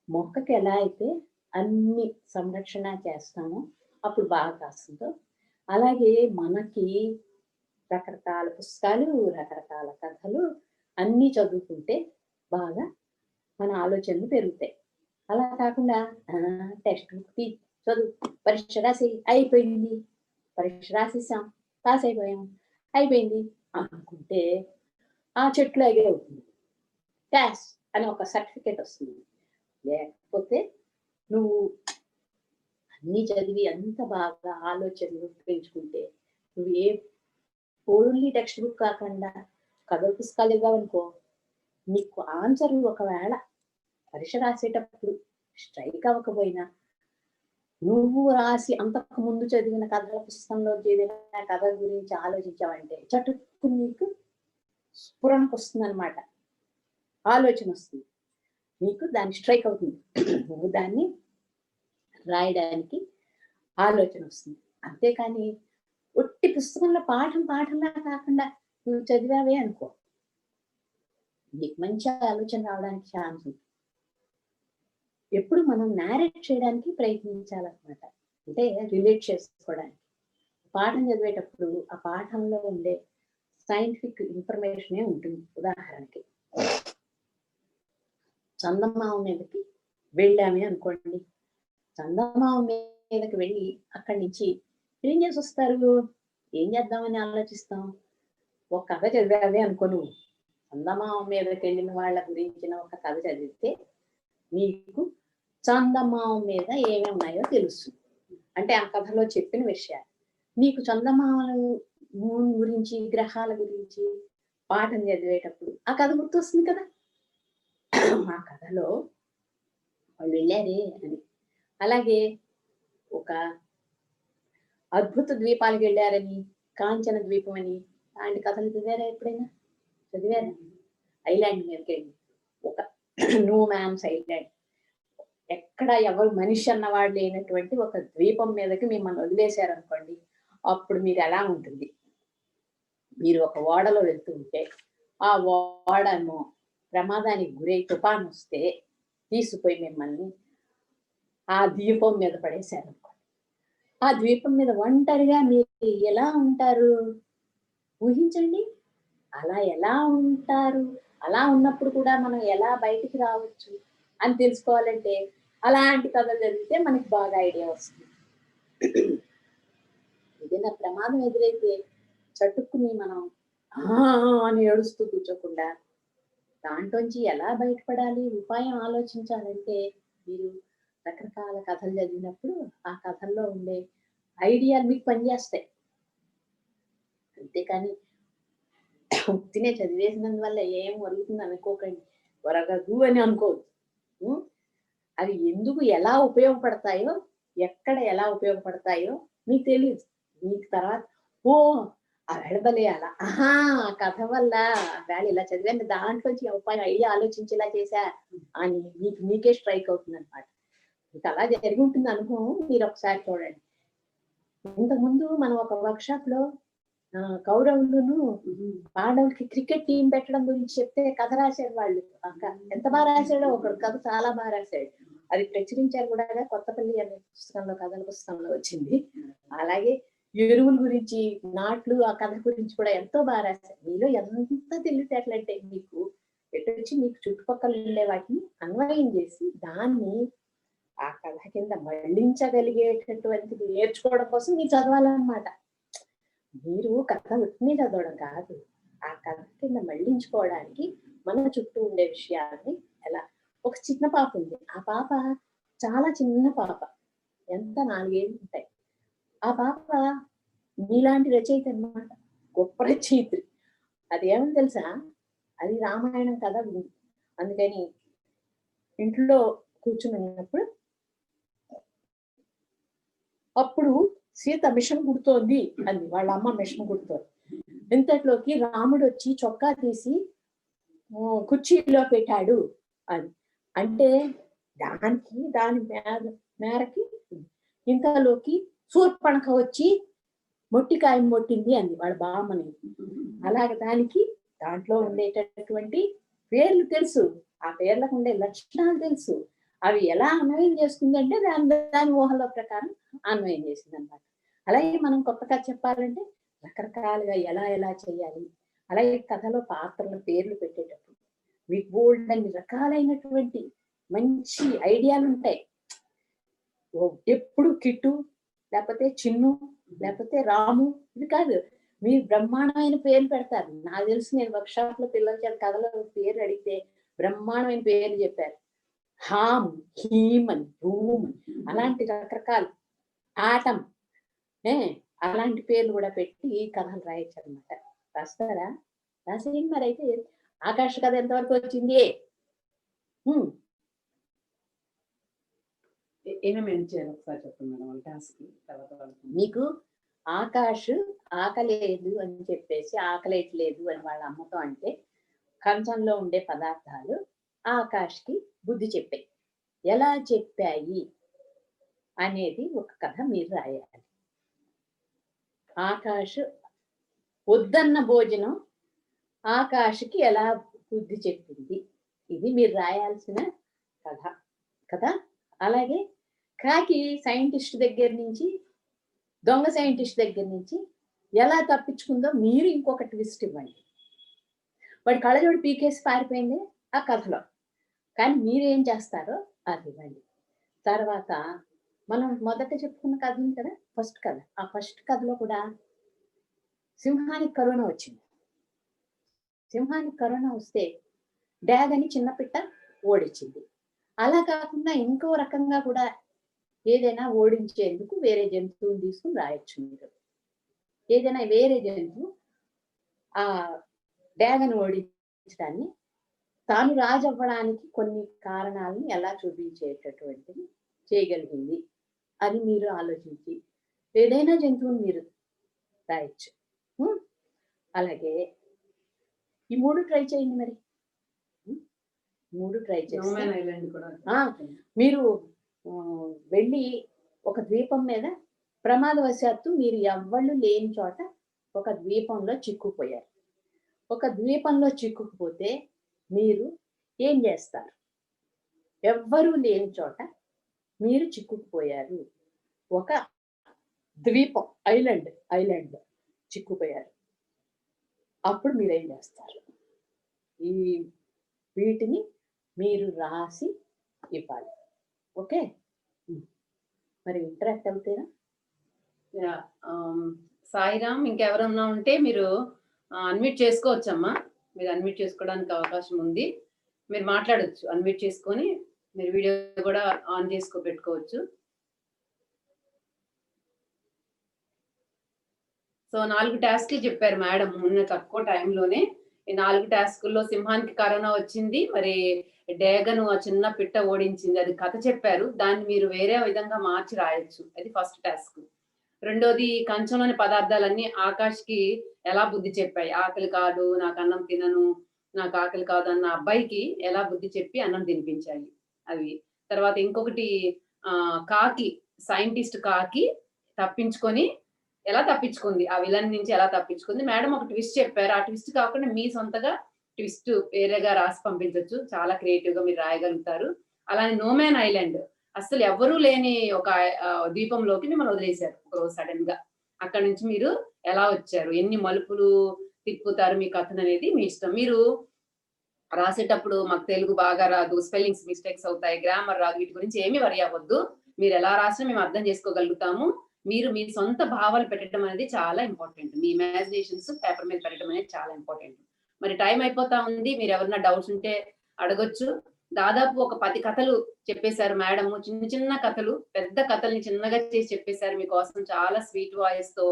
మొక్కకి ఎలా అయితే అన్ని సంరక్షణ చేస్తామో అప్పుడు బాగా కాస్తుందో, అలాగే మనకి రకరకాల పుస్తకాలు, రకరకాల కథలు అన్నీ చదువుకుంటే బాగా మన ఆలోచనలు పెరుగుతాయి. అలా కాకుండా టెక్స్ట్ బుక్ చదువు, పరీక్ష రాసి అయిపోయింది, పరీక్ష రాసేసాం, పాస్ అయిపోయాం, అయిపోయింది అనుకుంటే ఆ చెట్లు అగే అవుతుంది, పాస్ అని ఒక సర్టిఫికేట్ వస్తుంది. లేకపోతే నువ్వు అన్నీ చదివి అంత బాగా ఆలోచనలు పెంచుకుంటే, నువ్వు ఓన్లీ టెక్స్ట్ బుక్ కాకుండా కథల పుస్తకాలు ఇవ్వాలనుకో, నీకు ఆన్సర్ ఒకవేళ పరీక్ష రాసేటప్పుడు స్ట్రైక్ అవ్వకపోయినా, నువ్వు రాసి అంతకు ముందు చదివిన కథల పుస్తకంలో చదివిన కథ గురించి ఆలోచించావంటే చటుక్కు నీకు స్ఫురణకు వస్తుంది అనమాట, ఆలోచన వస్తుంది. నీకు దాన్ని స్ట్రైక్ అవుతుంది. నువ్వు దాన్ని రాయడానికి ఆలోచన వస్తుంది. అంతేకాని ఒట్టి పుస్తకంలో పాఠంలా కాకుండా నువ్వు చదివావే అనుకో, నీకు మంచి ఆలోచన రావడానికి ఛాన్స్ ఉంది. ఎప్పుడు మనం నేరేట్ చేయడానికి ప్రయత్నించాలన్నమాట. అంటే రిలేట్ చేసుకోవడానికి. పాఠం చదివేటప్పుడు ఆ పాఠంలో ఉండే సైంటిఫిక్ ఇన్ఫర్మేషనే ఉంటుంది. ఉదాహరణకి చందమామ మీదకి వెళ్ళామే అనుకోండి. చందమామ మీదకి వెళ్ళి అక్కడి నుంచి ఏం చేసి వస్తారు? ఏం చేద్దామని ఆలోచిస్తాం? ఒక కథ చదివావే అనుకో నువ్వు. చందమామ మీదకి వెళ్ళిన వాళ్ళ గురించిన ఒక కథ చదివితే నీకు చందమామ మీద ఏమేమి ఉన్నాయో తెలుస్తుంది. అంటే ఆ కథలో చెప్పిన విషయాలు నీకు చందమామలు మూన్ గురించి, గ్రహాల గురించి పాఠం చదివేటప్పుడు ఆ కథ గుర్తొస్తుంది కదా. ఆ కథలో వాళ్ళు వెళ్ళారే అని. అలాగే ఒక అద్భుత ద్వీపాలకు వెళ్ళారని, కాంచన ద్వీపం అని అలాంటి కథలు చదివారా ఎప్పుడైనా? చదివారా? ఐలాండ్ మీదకి వెళ్ళి ఒక నో మ్యాన్స్ ఐలాండ్, ఎక్కడ ఎవరు మనిషి అన్నవాడు లేనటువంటి ఒక ద్వీపం మీదకి మిమ్మల్ని వదిలేశారనుకోండి, అప్పుడు మీరు ఎలా ఉంటుంది? మీరు ఒక ఓడలో వెళ్తూ ఉంటే ఆ ఓడను ప్రమాదానికి గురై తుఫాను వస్తే తీసుకుపోయి మిమ్మల్ని ఆ ద్వీపం మీద పడేశారనుకోండి. ఆ ద్వీపం మీద ఒంటరిగా మీరు ఎలా ఉంటారు? ఊహించండి. అలా ఎలా ఉంటారు? అలా ఉన్నప్పుడు కూడా మనం ఎలా బయటికి రావచ్చు అని తెలుసుకోవాలంటే అలాంటి కథలు చదివితే మనకి బాగా ఐడియా వస్తుంది. ఏదైనా ప్రమాదం ఎదురైతే చటుక్కుని మనం అని ఏడుస్తూ కూర్చోకుండా దాంట్లోంచి ఎలా బయటపడాలి, ఉపాయం ఆలోచించాలంటే మీరు రకరకాల కథలు చదివినప్పుడు ఆ కథల్లో ఉండే ఐడియాలు మీకు పనిచేస్తాయి. అంతేకాని ఉత్తినే చదివేసినందువల్ల ఏం ఒరుగుతుంది అనుకోకండి. ఒరగదు అని అనుకోవద్దు. అవి ఎందుకు ఎలా ఉపయోగపడతాయో, ఎక్కడ ఎలా ఉపయోగపడతాయో మీకు తెలియదు. మీకు తర్వాత ఆ వెళబలే అలా కథ వల్ల వేళ ఇలా చదివాను, దాంట్లోంచి ఉపాయం ఐడియా ఆలోచించేలా చేశా అని మీకే స్ట్రైక్ అవుతుంది అనమాట. మీకు అలా జరిగి ఉంటుంది అనుభవం. మీరు ఒకసారి చూడండి. ఇంతకుముందు మనం ఒక వర్క్ షాప్ లో కౌరవులను పాండవులకి క్రికెట్ టీం పెట్టడం గురించి చెప్తే కథ రాశారు వాళ్ళు. ఎంత బాగా రాశాడో, ఒకడు కథ చాలా బాగా రాశాడు. అది ప్రచురించారు కూడా, కొత్తపల్లి అనే పుస్తకంలో, కథల పుస్తకంలో వచ్చింది. అలాగే ఎరువుల గురించి, నాట్లు, ఆ కథ గురించి కూడా ఎంతో బాగా రాశారు. మీలో ఎంత తెలివితేటలంటే మీకు ఎటొచ్చి మీకు చుట్టుపక్కల ఉండే వాటిని అన్వయం చేసి దాన్ని ఆ కథ కింద మళ్ళించగలిగేటటువంటిది నేర్చుకోవడం కోసం మీరు చదవాలన్నమాట. మీరు కథ ఉట్టిని చదవడం కాదు, ఆ కథ కింద మళ్ళించుకోవడానికి మన చుట్టూ ఉండే విషయాన్ని ఎలా. ఒక చిన్న పాప ఉంది. ఆ పాప చాలా చిన్న పాప, ఎంత 4 ఏళ్ళు ఉంటాయి. ఆ పాప మీలాంటి రచయిత అన్నమాట, గొప్ప రచయిత్రి. అది ఏమని తెలుసా? అది రామాయణం కథ ఉంది. అందుకని ఇంట్లో కూర్చుని ఉన్నప్పుడు అప్పుడు సీత మిషన్ కుడుతోంది అంది. వాళ్ళ అమ్మ మిషన్ కుడుతోంది. ఇంతట్లోకి రాముడు వచ్చి చొక్కా తీసి కుర్చీలో పెట్టాడు అని. అంటే దాని మేరకి ఇంతలోకి శూర్పణఖ వచ్చి మొట్టికాయ మొట్టింది అంది వాళ్ళ బామ్మని. అలాగే దాంట్లో ఉండేటటువంటి పేర్లు తెలుసు, ఆ పేర్లకు ఉండే లక్షణాలు తెలుసు. అవి ఎలా అన్వయం చేస్తుంది అంటే దాని ఊహల ప్రకారం అన్వయం చేసింది అనమాట. అలాగే మనం కొత్త కథ చెప్పాలంటే రకరకాలుగా ఎలా చేయాలి. అలాగే కథలో పాత్రల పేర్లు పెట్టేటప్పుడు మీకు బోల్డన్ని రకాలైనటువంటి మంచి ఐడియాలు ఉంటాయి. ఎప్పుడు కిట్టు, లేకపోతే చిన్ను, లేకపోతే రాము, ఇది కాదు, మీరు బ్రహ్మాండమైన పేర్లు పెడతారు. నాకు తెలుసు, నేను వర్క్ షాప్ లో పిల్లల చేత కథలో పేరు అడిగితే బ్రహ్మాండమైన పేర్లు చెప్పారు. హామ్, హీమ్ అని, ధూమ్, అలాంటి రకరకాలు, ఆటం, అలాంటి పేర్లు కూడా పెట్టి కథలు రాయొచ్చు అనమాట. రాస్తారా? రాసేయండి. మరి అయితే ఆకాశ కథ ఎంతవరకు వచ్చింది? ఏమేమి చేయాలి ఒకసారి చెప్పండి మేడం. టాస్క్ తర్వాత మీకు ఆకాష్ ఆకలేదు అని చెప్పేసి ఆకలేట్లేదు అని వాళ్ళ అమ్మతో అంటే కంచంలో ఉండే పదార్థాలు ఆకాష్కి బుద్ధి చెప్పాయి. ఎలా చెప్పాయి అనేది ఒక కథ మీరు రాయాలి. ఆకాష్ వద్దన్న భోజనం ఆకాష్కి ఎలా బుద్ధి చెప్పింది, ఇది మీరు రాయాల్సిన కథ కదా. అలాగే కాకి సైంటిస్ట్ దగ్గర నుంచి, దొంగ సైంటిస్ట్ దగ్గర నుంచి ఎలా తప్పించుకుందో మీరు ఇంకొక ట్విస్ట్ ఇవ్వండి. వాడి కళ్ళజోడు పీకేసి పారిపోయింది ఆ కథలో, కానీ మీరేం చేస్తారో అది ఇవ్వండి. తర్వాత మనం మొదట చెప్పుకున్న కథ ఉంది కదా, ఫస్ట్ కథ. ఆ ఫస్ట్ కథలో కూడా సింహానికి కరోనా వచ్చింది. సింహానికి కరోనా వస్తే డాగ్ అని చిన్న పిట్ట ఓడించింది. అలా కాకుండా ఇంకో రకంగా కూడా ఏదైనా ఓడించేందుకు వేరే జంతువుని తీసుకుని రాయొచ్చు మీరు. ఏదైనా వేరే జంతువు ఆ డాగను ఓడించడాన్ని తాను రాజు అవ్వడానికి కొన్ని కారణాలను ఎలా చూపించేటటువంటిది చేయగలిగింది అని మీరు ఆలోచించి ఏదైనా జంతువుని మీరు రాయొచ్చు. అలాగే ఈ 3 ట్రై చేయండి. మరి 3 ట్రై చేస్తే మీరు వెళ్ళి ఒక ద్వీపం మీద ప్రమాదవశాత్తు మీరు ఎవ్వళ్ళు లేని చోట ఒక ద్వీపంలో చిక్కుపోయారు. ఒక ద్వీపంలో చిక్కుకుపోతే మీరు ఏం చేస్తారు? ఎవ్వరూ లేని చోట మీరు చిక్కుకుపోయారు, ఒక ద్వీపం, ఐలాండ్ చిక్కుపోయారు. అప్పుడు మీరేం చేస్తారు? ఈ వీటిని మీరు రాసి ఇవ్వాలి. ఓకే, మరి ఇంటరాక్ట్ అవుతారా? సాయిరామ్, ఇంకెవరన్నా ఉంటే మీరు అన్మ్యూట్ చేసుకోవచ్చమ్మా. మీరు అన్మ్యూట్ చేసుకోవడానికి అవకాశం ఉంది. మీరు మాట్లాడొచ్చు, అన్మ్యూట్ చేసుకొని మీరు వీడియో కూడా ఆన్ పెట్టుకోవచ్చు. సో 4 టాస్క్లు చెప్పారు మేడం ఉన్న తక్కువ టైంలోనే. ఈ 4 టాస్కుల్లో సింహానికి కరోనా వచ్చింది, మరి డేగను ఆ చిన్న పిట్ట ఓడించింది, అది కథ చెప్పారు. దాన్ని మీరు వేరే విధంగా మార్చి రాయొచ్చు. అది ఫస్ట్ టాస్క్. రెండోది, కంచంలోని పదార్థాలన్నీ ఆకాష్కి ఎలా బుద్ధి చెప్పాయి. ఆకలి కాదు, నాకు అన్నం తినను, నాకు ఆకలి కాదు అన్న అబ్బాయికి ఎలా బుద్ధి చెప్పి అన్నం తినిపించాయి అవి. తర్వాత ఇంకొకటి, కాకి, సైంటిస్ట్ కాకి తప్పించుకొని ఎలా తప్పించుకుంది, ఆ విలన్ నుంచి ఎలా తప్పించుకుంది. మేడం ఒక ట్విస్ట్ చెప్పారు. ఆ ట్విస్ట్ కాకుండా మీ సొంతగా ట్విస్ట్ వేరేగా రాసి పంపించవచ్చు. చాలా క్రియేటివ్ గా మీరు రాయగలుగుతారు. అలానే నోమ్యాన్ ఐలాండ్, అసలు ఎవ్వరూ లేని ఒక ద్వీపంలోకి మిమ్మల్ని వదిలేశారు ఒకరోజు సడన్ గా. అక్కడ నుంచి మీరు ఎలా వచ్చారు, ఎన్ని మలుపులు తిప్పుతారు మీ కథను అనేది మీ ఇష్టం. మీరు రాసేటప్పుడు మాకు తెలుగు బాగా రాదు, స్పెల్లింగ్స్ మిస్టేక్స్ అవుతాయి, గ్రామర్ రాదు, వీటి గురించి ఏమీ వరి అవ్వద్దు. మీరు ఎలా రాసినా మేము అర్థం చేసుకోగలుగుతాము. మీరు మీ సొంత భావాలు పెట్టడం అనేది చాలా ఇంపార్టెంట్. మీ ఇమాజినేషన్స్ పేపర్ మీద పెట్టడం అనేది చాలా ఇంపార్టెంట్. మరి టైం అయిపోతా ఉంది. మీరు ఎవరన్నా డౌట్స్ ఉంటే అడగొచ్చు. దాదాపు ఒక 10 కథలు చెప్పేశారు మేడం. చిన్న చిన్న కథలు, పెద్ద కథల్ని చిన్నగా చేసి చెప్పేశారు మీకోసం. చాలా స్వీట్ వాయిస్ తో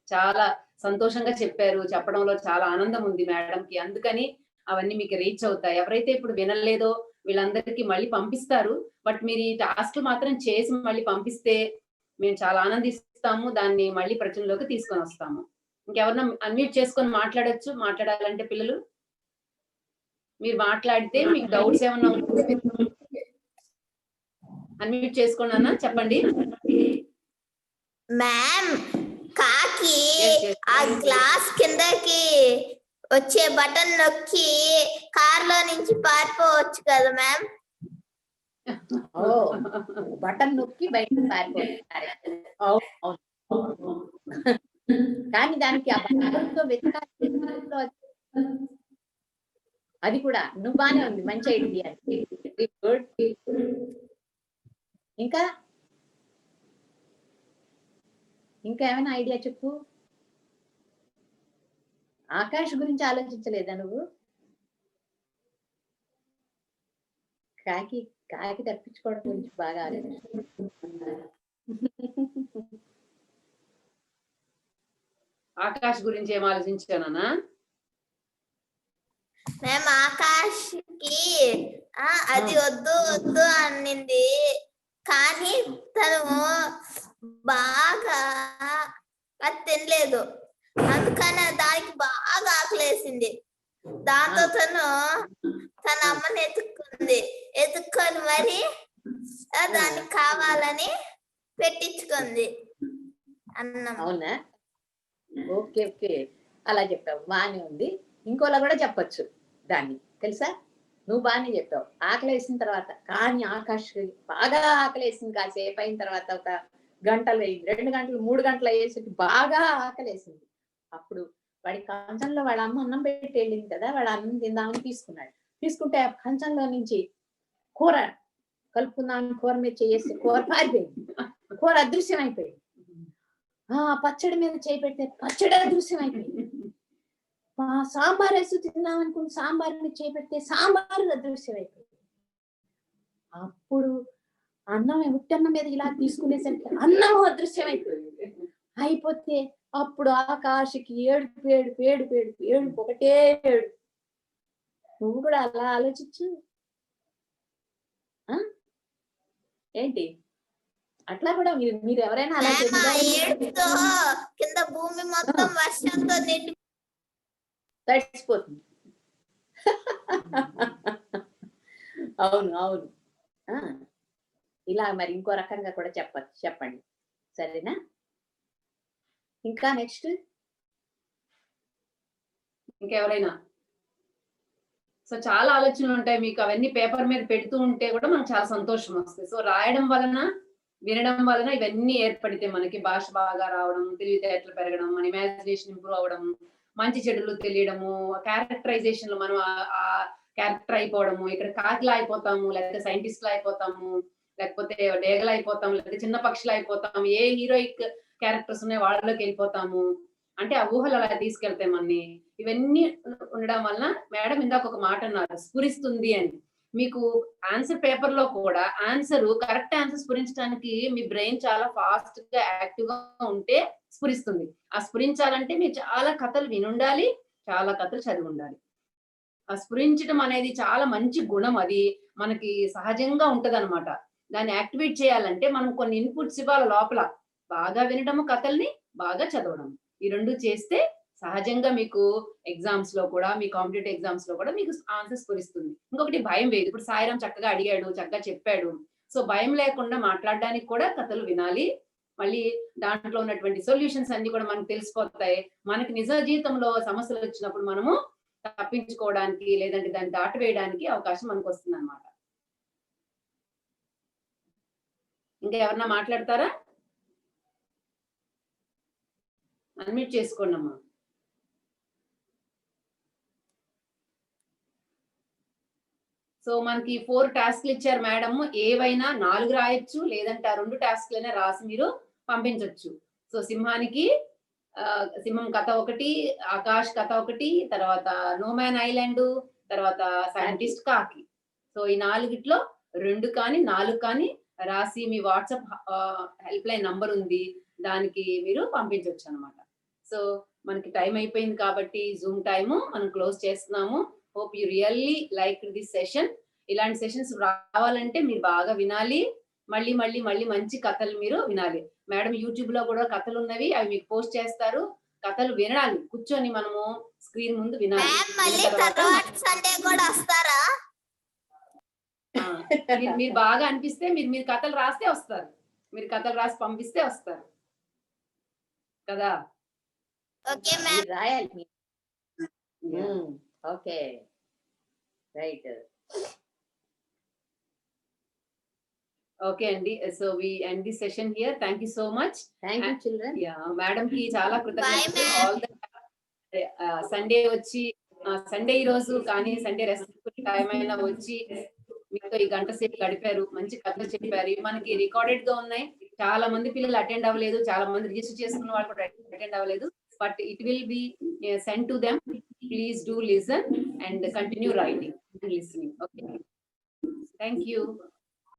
చాలా సంతోషంగా చెప్పారు. చెప్పడంలో చాలా ఆనందం ఉంది మేడంకి. అందుకని అవన్నీ మీకు రీచ్ అవుతాయి. ఎవరైతే ఇప్పుడు వినలేదో వీళ్ళందరికీ మళ్ళీ పంపిస్తారు. బట్ మీరు ఈ టాస్క్ మాత్రం చేసి మళ్ళీ పంపిస్తే మేము చాలా ఆనందిస్తాము. దాన్ని మళ్ళీ ప్రచురణలోకి తీసుకొని వస్తాము. ఇంకెవరన్నా అన్మ్యూట్ చేసుకొని మాట్లాడొచ్చు. మాట్లాడాలంటే పిల్లలు మీరు మాట్లాడితే మీకు డౌట్స్ ఏమన్నా ఉంటే అన్మ్యూట్ చేసుకోండి అన్న, చెప్పండి. మ్యామ్, కాకి ఆ గ్లాస్ కిందకి వచ్చే బటన్ నొక్కి కార్లో నుంచి పారిపోవచ్చు కదా మ్యామ్? బటన్ నొక్కి బయటకు పారిపోవచ్చు. కానీ దానికి ఆ బటన్తో వెతకాలి. అది కూడా నువ్వు బానే ఉంది, మంచి ఐడియా. గుడ్. ఇంకా ఏమైనా ఐడియా చెప్పు. ఆకాష్ గురించి ఆలోచించలేదా నువ్వు? కాకి తప్పించుకోవడం గురించి బాగా ఆకాష్ గురించి ఏం ఆలోచించానా? మేము ఆకాష్కి అది వద్దు అన్నింది, కానీ తను బాగా అది తినలేదు, అందుకని దానికి బాగా ఆకలేసింది. దాంతో తన అమ్మని ఎత్తుక్కొని మరి దానికి కావాలని పెట్టించుకుంది అన్నం. అవునా? ఓకే ఓకే, అలా చెప్పావు, బాగానే ఉంది. ఇంకోలా కూడా చెప్పొచ్చు దాన్ని, తెలుసా? నువ్వు బాగానే చెప్పావు. ఆకలి వేసిన తర్వాత, కానీ ఆకాష్ బాగా ఆకలి వేసింది. కాసేపు అయిన తర్వాత ఒక గంటలు అయింది, 2 గంటలు 3 గంటలు అయ్యేసరికి బాగా ఆకలి వేసింది. అప్పుడు వాడి కంచంలో వాళ్ళ అమ్మ అన్నం పెట్టి వెళ్ళింది కదా, వాడు అన్నం తిందామని తీసుకున్నాడు. తీసుకుంటే ఆ కంచంలో నుంచి కూర కలుపుకుందామని కూర మీద చేసి కూర పారిపోయింది, కూర అదృశ్యం అయిపోయింది. పచ్చడి మీద చేయి పెడితే పచ్చడి అదృశ్యం అయిపోయింది. సాంబార్ వేసి తిందామనుకుని సాంబార్ మీద చేయి పెడితే సాంబార్ అదృశ్యం అయిపోయింది. అప్పుడు ఉట్టన్నం మీద ఇలా తీసుకునేసరికి అన్నం అదృశ్యం అయిపోయింది. అయిపోతే అప్పుడు ఆకాశకి ఏడుపు ఒకటే ఏడు. నువ్వు కూడా అలా ఆలోచించు. ఏంటి అట్లా కూడా మీరు ఎవరైనా అలా ఏడుపుతో కింద భూమి మొత్తం వర్షంతో నిండి తడిసిపోతుంది. అవును అవును. ఇలా మరి ఇంకో రకంగా కూడా చెప్పండి, సరేనా? ఇంకా నెక్స్ట్ ఇంకెవరైనా? సో చాలా ఆలోచనలు ఉంటాయి మీకు, అవన్నీ పేపర్ మీద పెడుతూ ఉంటే కూడా మనకు చాలా సంతోషం వస్తుంది. సో రాయడం వలన, వినడం వలన ఇవన్నీ ఏర్పడితే మనకి భాష బాగా రావడం, తెలివితేటలు పెరగడం, మన ఇమాజినేషన్ ఇంప్రూవ్ అవ్వడం, మంచి చెడులు తెలియడము, క్యారెక్టరైజేషన్ లో మనం ఆ క్యారెక్టర్ అయిపోవడము. ఇక్కడ కాకిలా అయిపోతాము, లేకపోతే సైంటిస్ట్లా అయిపోతాము, లేకపోతే డేగలు అయిపోతాము, లేకపోతే చిన్న పక్షులు అయిపోతాము, ఏ హీరోయిక్ క్యారెక్టర్స్ ఉన్నాయి వాళ్ళలోకి వెళ్ళిపోతాము. అంటే ఆ ఊహలు అలా తీసుకెళ్తాయి మనని. ఇవన్నీ ఉండడం వలన మేడం ఇందాక ఒక మాట అన్నారు, స్ఫురిస్తుంది అని. మీకు ఆన్సర్ పేపర్ లో కూడా కరెక్ట్ ఆన్సర్ స్ఫురించడానికి మీ బ్రెయిన్ చాలా ఫాస్ట్ గా యాక్టివ్ గా ఉంటే స్ఫురిస్తుంది. ఆ స్ఫురించాలంటే మీరు చాలా కథలు వినుండాలి, చాలా కథలు చదివి ఉండాలి. ఆ స్ఫురించడం అనేది చాలా మంచి గుణం, అది మనకి సహజంగా ఉంటది అనమాట. దాన్ని యాక్టివేట్ చేయాలంటే మనం కొన్ని ఇన్పుట్స్ ఇవ్వాలి లోపల. బాగా వినడము, కథల్ని బాగా చదవడం, ఈ 2 చేస్తే సహజంగా మీకు ఎగ్జామ్స్ లో కూడా, మీ కాంపిటేటివ్ ఎగ్జామ్స్ లో కూడా మీకు ఆన్సర్ స్ఫురిస్తుంది. ఇంకొకటి భయం లేదు. ఇప్పుడు సాయిరామ్ చక్కగా అడిగాడు, చక్కగా చెప్పాడు. సో భయం లేకుండా మాట్లాడడానికి కూడా కథలు వినాలి. మళ్ళీ దాంట్లో ఉన్నటువంటి సొల్యూషన్స్ అన్ని కూడా మనకు తెలిసిపోతాయి. మనకి నిజ జీవితంలో సమస్యలు వచ్చినప్పుడు మనము తప్పించుకోవడానికి, లేదంటే దాన్ని దాటివేయడానికి అవకాశం మనకు వస్తుంది అనమాట. ఇంకా ఎవరన్నా మాట్లాడతారా? అన్మ్యూట్ చేసుకోండి అమ్మా. సో మనకి 4 టాస్క్లు ఇచ్చారు మేడం. ఏవైనా 4 రాయొచ్చు, లేదంటే ఆ 2 టాస్క్లనే రాసి మీరు పంపించవచ్చు. సో సింహానికి సింహం కథ ఒకటి, ఆకాష్ కథ ఒకటి, తర్వాత నోమ్యాన్ ఐలాండ్, తర్వాత సైంటిస్ట్ కాకి. సో ఈ 4గిట్లో 2 కానీ 4 కానీ రాసి మీ వాట్సాప్ హెల్ప్ లైన్ నంబర్ ఉంది, దానికి మీరు పంపించవచ్చు అనమాట. సో మనకి టైం అయిపోయింది కాబట్టి జూమ్ టైము మనం క్లోజ్ చేస్తున్నాము. Hope you really like this session. ఇలాంటి సెషన్స్ రావాలంటే మీరు బాగా వినాలి, మళ్ళీ మళ్ళీ మళ్ళీ మంచి కథలు మీరు వినాలి. మేడం యూట్యూబ్ లో కూడా కథలు ఉన్నవి, అవి మీకు పోస్ట్ చేస్తారు. కథలు వినాలి, కూర్చొని మనము స్క్రీన్ ముందు వినాలి. మీరు బాగా అనిపిస్తే మీరు కథలు రాస్తే వస్తారు, మీరు కథలు రాసి పంపిస్తే వస్తారు కదా. రాయాలి. Okay right. ఓకే అండి. So we end the session here. Thank you so much. Thank you children. Madam కి చాలా కృతజ్ఞతలు. ఆల్ ద సండే వచ్చి, సండే ఈ రోజు కానీ సండే రెస్ట్ టైం అయినా వచ్చి మీతో ఈ గంట సేపు గడిపారు, మంచి కథలు చెప్పారు. మనకి రికార్డెడ్ గా ఉన్నాయి. చాలా మంది పిల్లలు అటెండ్ అవ్వలేదు, చాలా మంది రిజిస్టర్ చేసుకున్న వాళ్ళు కూడా అటెండ్ అవ్వలేదు. But it will be sent to them. Please do listen and continue writing and listening. Okay. Thank you.